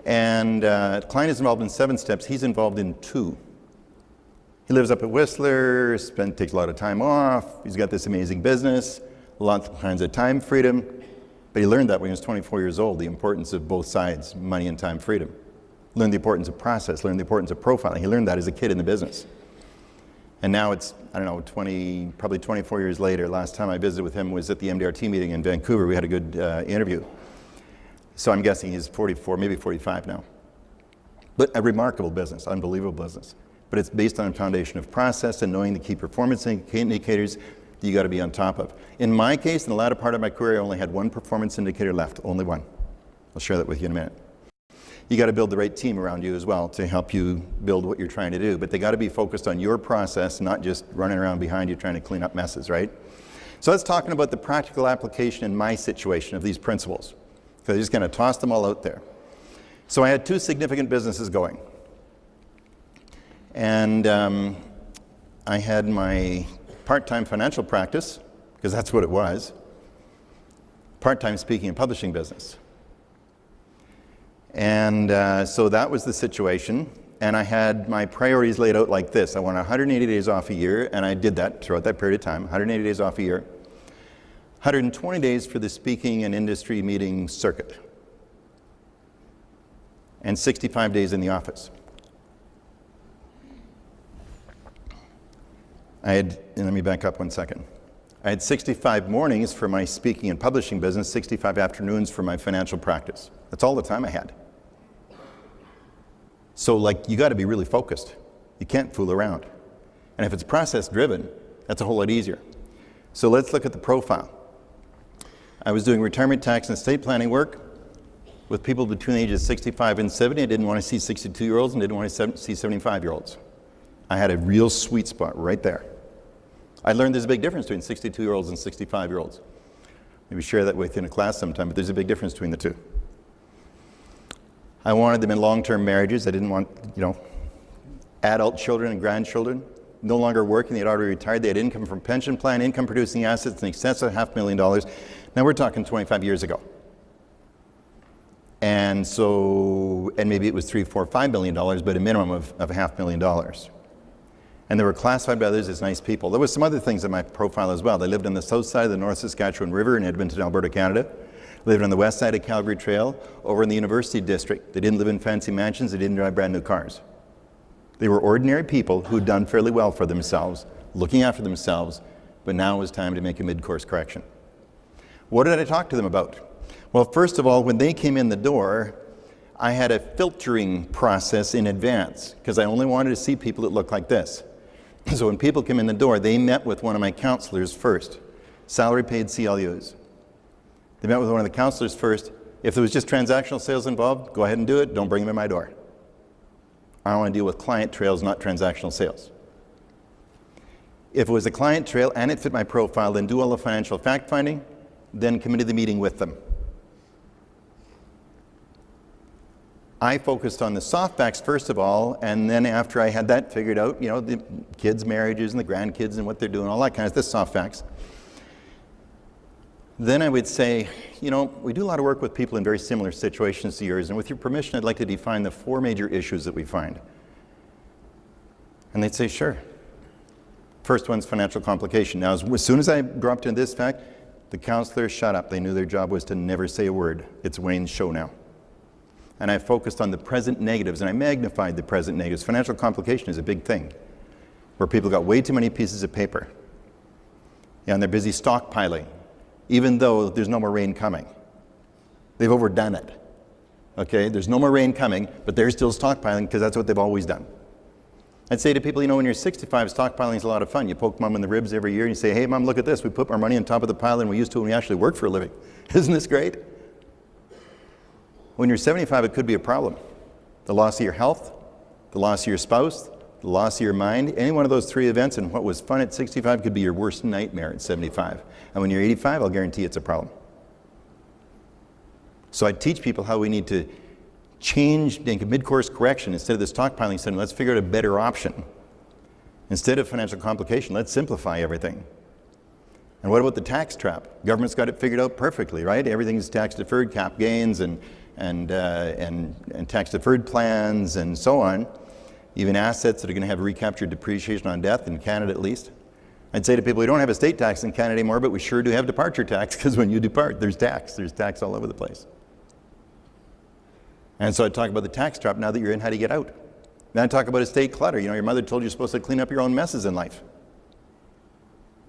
And the client is involved in 7 steps. He's involved in 2. He lives up at Whistler, takes a lot of time off. He's got this amazing business, lots of kinds of time freedom. But he learned that when he was 24 years old, the importance of both sides, money and time freedom. Learned the importance of process, learned the importance of profiling. He learned that as a kid in the business. And now it's, probably 24 years later. Last time I visited with him was at the MDRT meeting in Vancouver. We had a good interview. So I'm guessing he's 44, maybe 45 now. But a remarkable business, unbelievable business. But it's based on a foundation of process and knowing the key performance indicators that you got to be on top of. In my case, in the latter part of my career, I only had 1 performance indicator left, only 1. I'll share that with you in a minute. You got to build the right team around you as well to help you build what you're trying to do. But they got to be focused on your process, not just running around behind you trying to clean up messes, right? So let's talk about the practical application in my situation of these principles. So I just kind of tossed them all out there. So I had 2 significant businesses going. And I had my part-time financial practice, because that's what it was, part-time speaking and publishing business. And so that was the situation. And I had my priorities laid out like this. I wanted 180 days off a year, and I did that throughout that period of time, 180 days off a year. 120 days for the speaking and industry meeting circuit. And 65 days in the office. And let me back up 1 second. I had 65 mornings for my speaking and publishing business, 65 afternoons for my financial practice. That's all the time I had. So you got to be really focused. You can't fool around. And if it's process driven, that's a whole lot easier. So let's look at the profile. I was doing retirement tax and estate planning work with people between the ages of 65 and 70. I didn't want to see 62-year-olds and didn't want to see 75-year-olds. I had a real sweet spot right there. I learned there's a big difference between 62-year-olds and 65-year-olds. Maybe share that with you in a class sometime, but there's a big difference between the 2. I wanted them in long-term marriages. I didn't want, adult children and grandchildren. No longer working, they had already retired. They had income from pension plan, income producing assets in excess of $500,000. Now we're talking 25 years ago. And maybe it was $3, $4, $5 million, but a minimum of $500,000. And they were classified by others as nice people. There was some other things in my profile as well. They lived on the south side of the North Saskatchewan River in Edmonton, Alberta, Canada. Lived on the west side of Calgary Trail, over in the University District. They didn't live in fancy mansions, they didn't drive brand new cars. They were ordinary people who'd done fairly well for themselves, looking after themselves, but now it was time to make a mid-course correction. What did I talk to them about? Well, first of all, when they came in the door, I had a filtering process in advance, because I only wanted to see people that looked like this. So when people came in the door, they met with one of my counselors first, salary paid CLUs. They met with one of the counselors first. If there was just transactional sales involved, go ahead and do it. Don't bring them in my door. I want to deal with client trails, not transactional sales. If it was a client trail and it fit my profile, then do all the financial fact finding, then come into the meeting with them. I focused on the soft facts first of all, and then after I had that figured out, the kids' marriages and the grandkids and what they're doing, all that kind of stuff, soft facts. Then I would say, we do a lot of work with people in very similar situations to yours, and with your permission, I'd like to define the 4 major issues that we find. And they'd say, sure. First one's financial complication. Now, as soon as I dropped into this fact, the counselors shut up. They knew their job was to never say a word. It's Wayne's show now. And I focused on the present negatives, and I magnified the present negatives. Financial complication is a big thing, where people got way too many pieces of paper. And they're busy stockpiling, even though there's no more rain coming. They've overdone it. Okay, there's no more rain coming, but they're still stockpiling because that's what they've always done. I'd say to people, when you're 65, stockpiling is a lot of fun. You poke mom in the ribs every year and you say, hey mom, look at this. We put our money on top of the pile than we used to when we actually work for a living. Isn't this great? When you're 75, it could be a problem. The loss of your health, the loss of your spouse, the loss of your mind, any one of those 3 events, and what was fun at 65 could be your worst nightmare at 75. And when you're 85, I'll guarantee it's a problem. So I teach people how we need to make a mid-course correction. Instead of the stockpiling system, let's figure out a better option. Instead of financial complication, let's simplify everything. And what about the tax trap? Government's got it figured out perfectly, right? Everything's tax deferred, cap gains, and tax deferred plans, and so on. Even assets that are going to have recaptured depreciation on death, in Canada at least. I'd say to people, we don't have estate tax in Canada anymore, but we sure do have departure tax, because when you depart, there's tax. There's tax all over the place. And so I talk about the tax trap. Now that you're in, how do you get out? Then I talk about estate clutter. You know, your mother told you you're supposed to clean up your own messes in life.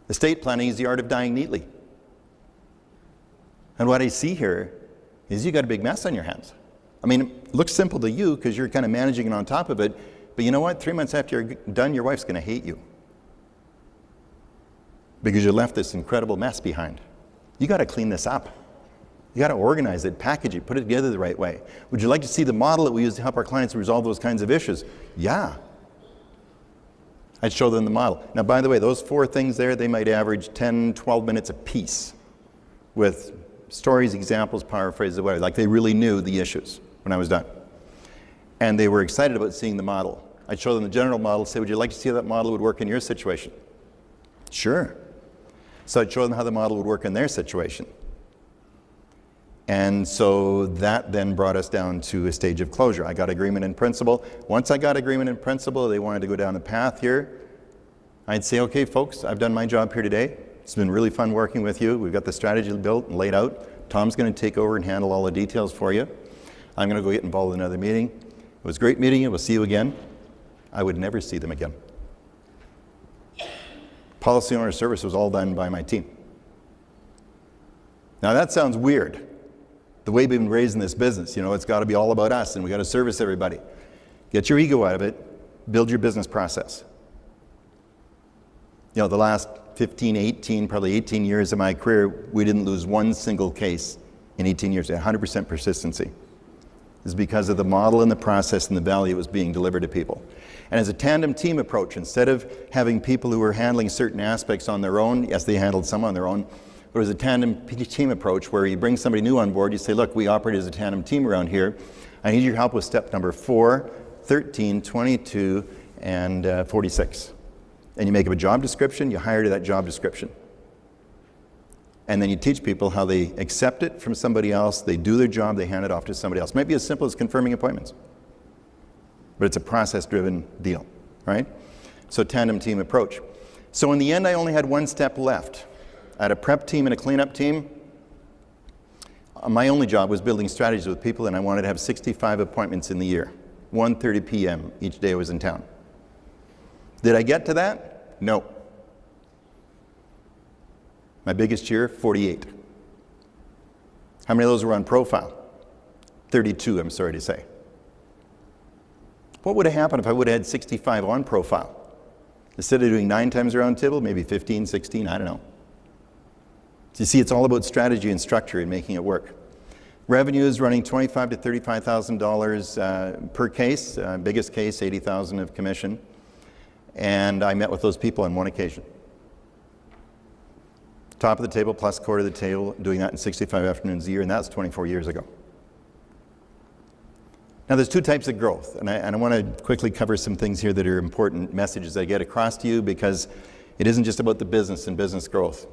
Estate planning is the art of dying neatly. And what I see here is you got a big mess on your hands. I mean, it looks simple to you because you're kind of managing it on top of it, but you know what? 3 months after you're done, your wife's going to hate you because you left this incredible mess behind. You got to clean this up. You got to organize it, package it, put it together the right way. Would you like to see the model that we use to help our clients resolve those kinds of issues? Yeah. I'd show them the model. Now, by the way, those 4 things there, they might average 10, 12 minutes a piece with stories, examples, paraphrases, whatever. Like they really knew the issues when I was done. And they were excited about seeing the model. I'd show them the general model, say, would you like to see how that model would work in your situation? Sure. So I'd show them how the model would work in their situation. And so that then brought us down to a stage of closure. I got agreement in principle. Once I got agreement in principle, they wanted to go down a path here. I'd say, okay, folks, I've done my job here today. It's been really fun working with you. We've got the strategy built and laid out. Tom's going to take over and handle all the details for you. I'm going to go get involved in another meeting. It was great meeting you. We'll see you again. I would never see them again. Policy owner service was all done by my team. Now that sounds weird. The way we've been raised in this business, you know, it's got to be all about us and we got to service everybody. Get your ego out of it, build your business process. You know, the last 15, 18, probably 18 years of my career, we didn't lose one single case in 18 years, 100% persistency. It's because of the model and the process and the value that was being delivered to people. And as a tandem team approach, instead of having people who were handling certain aspects on their own, yes, they handled some on their own, but it was a tandem team approach where you bring somebody new on board, you say, look, we operate as a tandem team around here. I need your help with step number 4, 13, 22, and 46. And you make up a job description, you hire to that job description. And then you teach people how they accept it from somebody else, they do their job, they hand it off to somebody else. It might be as simple as confirming appointments. But it's a process-driven deal, right? So tandem team approach. So in the end, I only had one step left. I had a prep team and a cleanup team. My only job was building strategies with people, and I wanted to have 65 appointments in the year. 1:30 p.m. each day I was in town. Did I get to that? No. My biggest year, 48. How many of those were on profile? 32, I'm sorry to say. What would have happened if I would have had 65 on profile? Instead of doing 9 times around table, maybe 15, 16, I don't know. So you see, it's all about strategy and structure and making it work. Revenue is running $25,000 to $35,000 per case. Biggest case, $80,000 of commission. And I met with those people on one occasion. Top of the table plus quarter of the table, doing that in 65 afternoons a year, and that's 24 years ago. Now there's 2 types of growth, and I want to quickly cover some things here that are important messages I get across to you, because it isn't just about the business and business growth.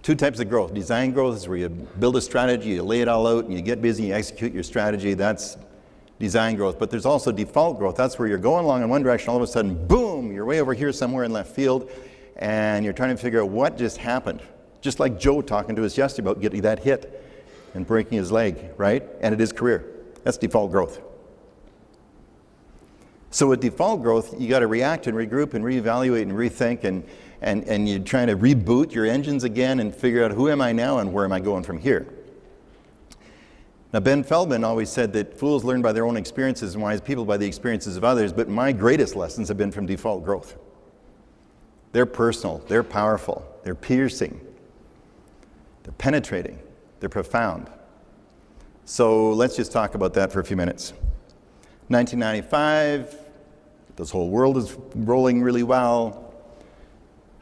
2 types of growth. Design growth is where you build a strategy, you lay it all out, and you get busy, you execute your strategy. That's design growth. But there's also default growth. That's where you're going along in one direction, all of a sudden, boom, you're way over here somewhere in left field, and you're trying to figure out what just happened. Just like Joe talking to us yesterday about getting that hit and breaking his leg, right? And it is career. That's default growth. So with default growth, you got to react and regroup and reevaluate and rethink, and you're trying to reboot your engines again and figure out who am I now and where am I going from here. Now Ben Feldman always said that fools learn by their own experiences and wise people by the experiences of others, but my greatest lessons have been from default growth. They're personal, they're powerful, they're piercing, they're penetrating, they're profound. So let's just talk about that for a few minutes. 1995, this whole world is rolling really well.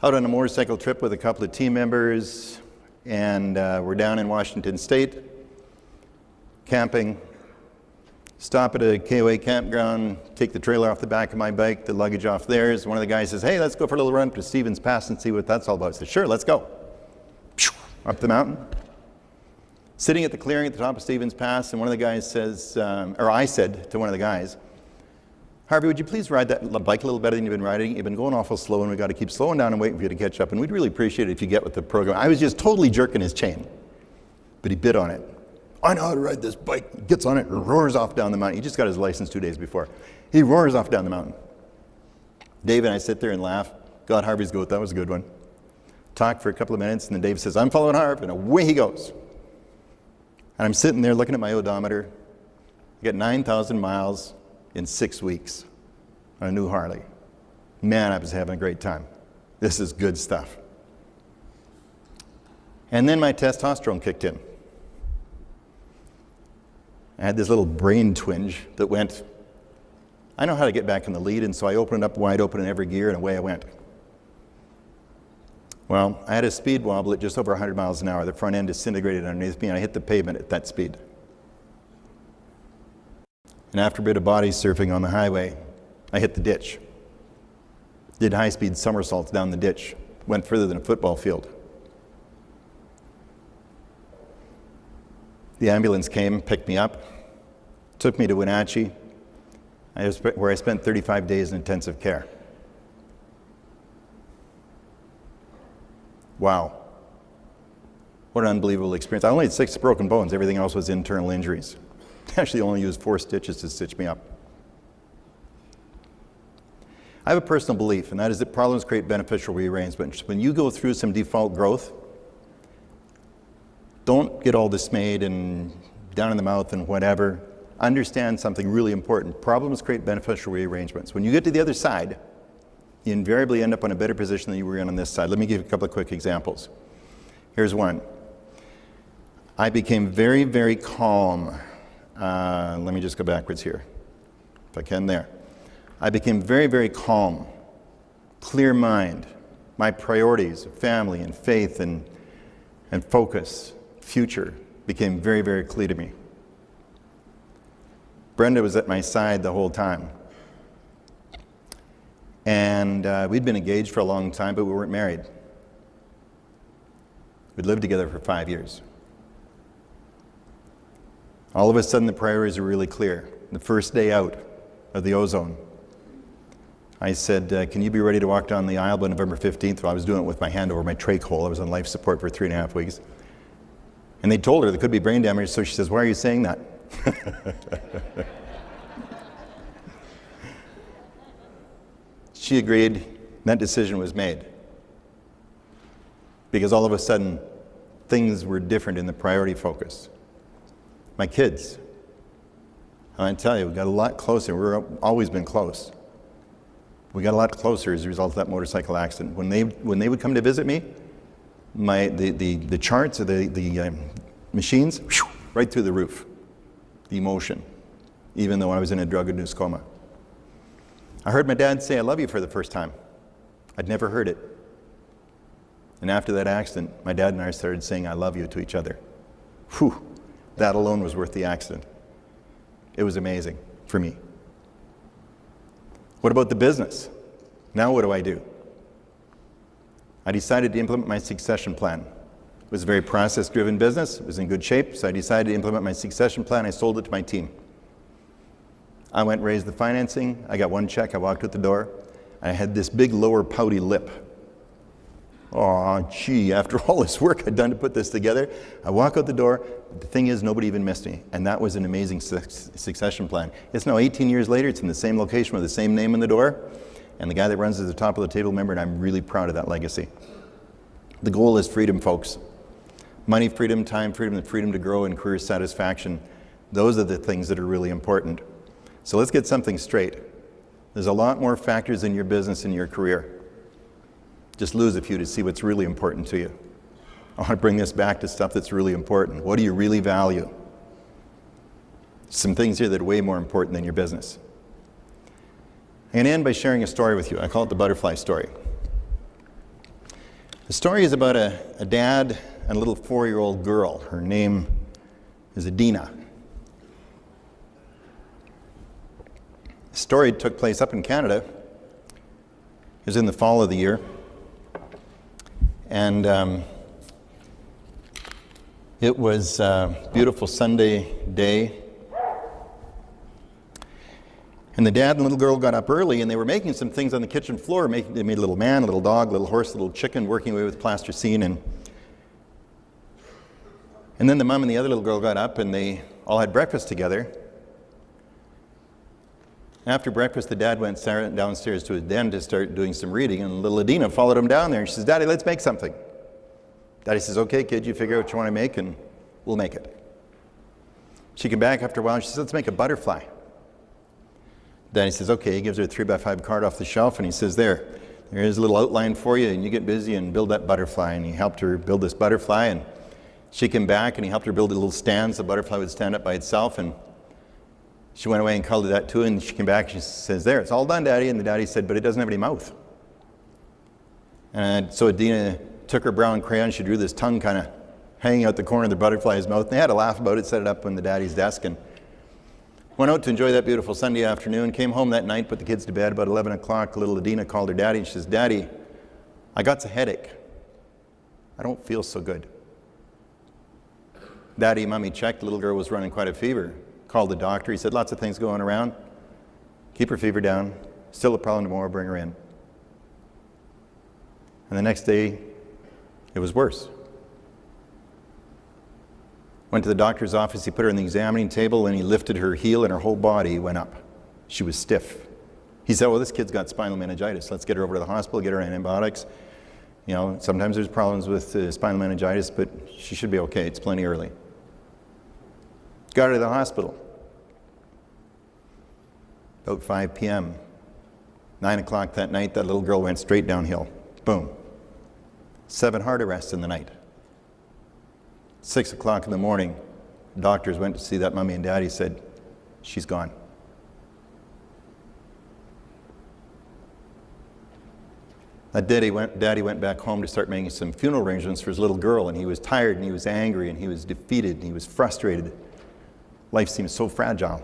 Out on a motorcycle trip with a couple of team members, and we're down in Washington State, camping. Stop at a KOA campground, take the trailer off the back of my bike, the luggage off theirs. One of the guys says, hey, let's go for a little run to Stevens Pass and see what that's all about. I said, sure, let's go. up the mountain. Sitting at the clearing at the top of Stevens Pass, and one of the guys says, or I said to one of the guys, Harvey, would you please ride that bike a little better than you've been riding? You've been going awful slow, and we've got to keep slowing down and waiting for you to catch up, and we'd really appreciate it if you get with the program. I was just totally jerking his chain, but he bit on it. I know how to ride this bike. He gets on it and roars off down the mountain. He just got his license 2 days before. He roars off down the mountain. Dave and I sit there and laugh. God, Harvey's goat, that was a good one. Talk for a couple of minutes, and then Dave says, I'm following Harv, and away he goes. And I'm sitting there looking at my odometer. I got 9,000 miles in 6 weeks on a new Harley. Man, I was having a great time. This is good stuff. And then my testosterone kicked in. I had this little brain twinge that went, I know how to get back in the lead, and so I opened it up wide open in every gear, and away I went. Well, I had a speed wobble at just over 100 miles an hour. The front end disintegrated underneath me, and I hit the pavement at that speed. And after a bit of body surfing on the highway, I hit the ditch. Did high-speed somersaults down the ditch. Went further than a football field. The ambulance came, picked me up, took me to Wenatchee, where I spent 35 days in intensive care. Wow. What an unbelievable experience. I only had 6 broken bones. Everything else was internal injuries. I actually only used 4 stitches to stitch me up. I have a personal belief, and that is that problems create beneficial rearrangements. When you go through some default growth, don't get all dismayed and down in the mouth and whatever. Understand something really important. Problems create beneficial rearrangements. When you get to the other side, you invariably end up in a better position than you were in on this side. Let me give you a couple of quick examples. Here's one. I became very, very calm. Let me just go backwards here, if I can, there. I became very, very calm, clear mind. My priorities, family and faith and focus, future, became very, very clear to me. Brenda was at my side the whole time. And we'd been engaged for a long time, but we weren't married. We'd lived together for 5 years. All of a sudden, the priorities were really clear. The first day out of the ozone, I said, can you be ready to walk down the aisle by November 15th? Well, I was doing it with my hand over my trach hole. I was on life support for 3.5 weeks. And they told her there could be brain damage, so she says, why are you saying that? She agreed, and that decision was made. Because all of a sudden, things were different in the priority focus. My kids, I tell you, we got a lot closer. We've always been close. We got a lot closer as a result of that motorcycle accident. When they would come to visit me, the charts of the machines, whew, right through the roof. The emotion, even though I was in a drug-induced coma. I heard my dad say, I love you for the first time. I'd never heard it. And after that accident, my dad and I started saying, I love you to each other. Whew, that alone was worth the accident. It was amazing for me. What about the business? Now what do? I decided to implement my succession plan. It was a very process-driven business. It was in good shape, so I decided to implement my succession plan. I sold it to my team. I went and raised the financing. I got one check. I walked out the door. I had this big lower pouty lip. Oh, gee, after all this work I'd done to put this together, I walk out the door. The thing is, nobody even missed me. And that was an amazing succession plan. It's now 18 years later. It's in the same location with the same name in the door. And the guy that runs at the top of the table member, and I'm really proud of that legacy. The goal is freedom, folks. Money freedom, time freedom, the freedom to grow, and career satisfaction. Those are the things that are really important. So let's get something straight. There's a lot more factors in your business and your career. Just lose a few to see what's really important to you. I want to bring this back to stuff that's really important. What do you really value? Some things here that are way more important than your business. I'm going to end by sharing a story with you. I call it the butterfly story. The story is about a dad and a little 4-year-old girl. Her name is Adina. The story took place up in Canada. It It was in the fall of the year. And It was a beautiful Sunday day. And the dad and the little girl got up early, and they were making some things on the kitchen floor. They made a little man, a little dog, a little horse, a little chicken, working away with plasticine. And then the mom and the other little girl got up, and they all had breakfast together. After breakfast, the dad went downstairs to his den to start doing some reading, and little Adina followed him down there. And she says, "Daddy, let's make something." Daddy says, "Okay, kid, you figure out what you want to make, and we'll make it." She came back after a while, and she says, "Let's make a butterfly." Daddy says, "Okay." He gives her a 3x5 card off the shelf, and he says, there's a little outline for you, and you get busy and build that butterfly." And he helped her build this butterfly, and she came back, and he helped her build a little stand so the butterfly would stand up by itself. And she went away and colored that too, and she came back, and she says, "There, it's all done, Daddy." And the daddy said, "But it doesn't have any mouth." And so Adina took her brown crayon, she drew this tongue kind of hanging out the corner of the butterfly's mouth. And they had a laugh about it, set it up on the daddy's desk, and went out to enjoy that beautiful Sunday afternoon. Came home that night, put the kids to bed about 11 o'clock. Little Adina called her daddy, and she says, "Daddy, I got a headache. I don't feel so good." Daddy, Mommy checked. The little girl was running quite a fever. Called the doctor. He said, "Lots of things going around. Keep her fever down. Still a problem tomorrow, bring her in." And the next day, it was worse. Went to the doctor's office, he put her on the examining table, and he lifted her heel, and her whole body went up. She was stiff. He said, "Well, this kid's got spinal meningitis. Let's get her over to the hospital, get her antibiotics. You know, sometimes there's problems with spinal meningitis, but she should be okay. It's plenty early." Got her to the hospital. About 5 p.m. 9 o'clock that night, that little girl went straight downhill. Boom. 7 heart arrests in the night. 6 o'clock in the morning, doctors went to see that mommy and daddy, said, "She's gone." That daddy went back home to start making some funeral arrangements for his little girl, and he was tired, and he was angry, and he was defeated, and he was frustrated. Life seemed so fragile.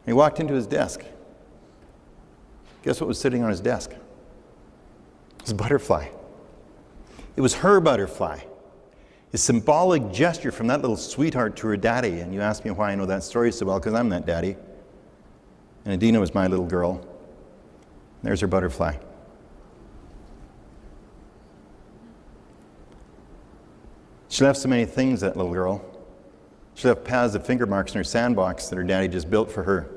He walked into his desk. Guess what was sitting on his desk? His butterfly. It was her butterfly. A symbolic gesture from that little sweetheart to her daddy. And you ask me why I know that story so well, because I'm that daddy. And Adina was my little girl. There's her butterfly. She left so many things, that little girl. She left paths of finger marks in her sandbox that her daddy just built for her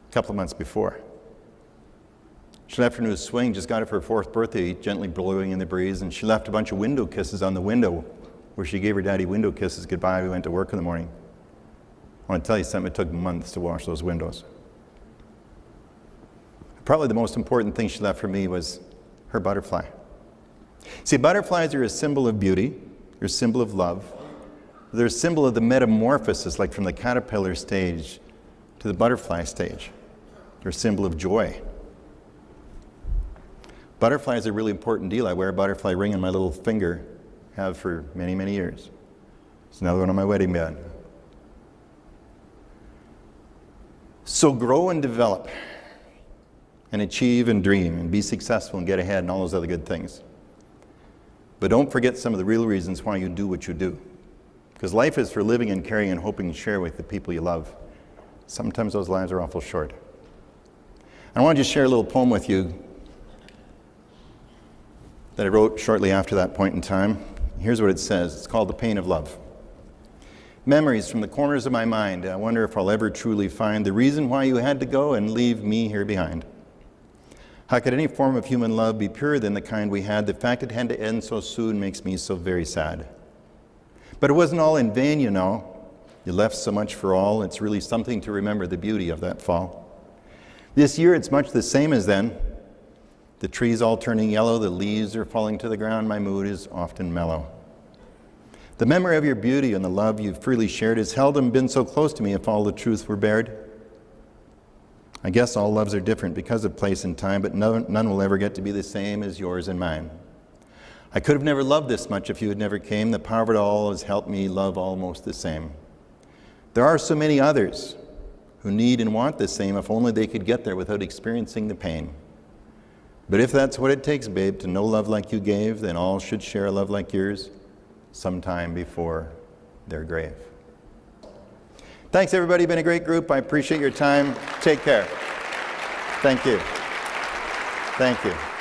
a couple of months before. She left her new swing, just got it for her 4th birthday, gently blowing in the breeze, and she left a bunch of window kisses on the window where she gave her daddy window kisses goodbye. We went to work in the morning. I want to tell you something, it took months to wash those windows. Probably the most important thing she left for me was her butterfly. See, butterflies are a symbol of beauty, they're a symbol of love, they're a symbol of the metamorphosis, like from the caterpillar stage to the butterfly stage. They're a symbol of joy. Butterfly is a really important deal. I wear a butterfly ring on my little finger, have for many, many years. It's another one on my wedding band. So grow and develop and achieve and dream and be successful and get ahead and all those other good things. But don't forget some of the real reasons why you do what you do. Because life is for living and caring and hoping to share with the people you love. Sometimes those lives are awful short. I want to just share a little poem with you that I wrote shortly after that point in time. Here's what it says. It's called The Pain of Love. Memories from the corners of my mind. I wonder if I'll ever truly find the reason why you had to go and leave me here behind. How could any form of human love be purer than the kind we had? The fact it had to end so soon makes me so very sad. But it wasn't all in vain, you know. You left so much for all. It's really something to remember the beauty of that fall. This year it's much the same as then. The trees all turning yellow, the leaves are falling to the ground, my mood is often mellow. The memory of your beauty and the love you've freely shared has seldom been so close to me if all the truth were bared. I guess all loves are different because of place and time, but none will ever get to be the same as yours and mine. I could have never loved this much if you had never came. The power of it all has helped me love almost the same. There are so many others who need and want the same if only they could get there without experiencing the pain. But if that's what it takes, babe, to know love like you gave, then all should share a love like yours. sometime before their grave. Thanks, everybody. Been a great group. I appreciate your time. Take care. Thank you. Thank you.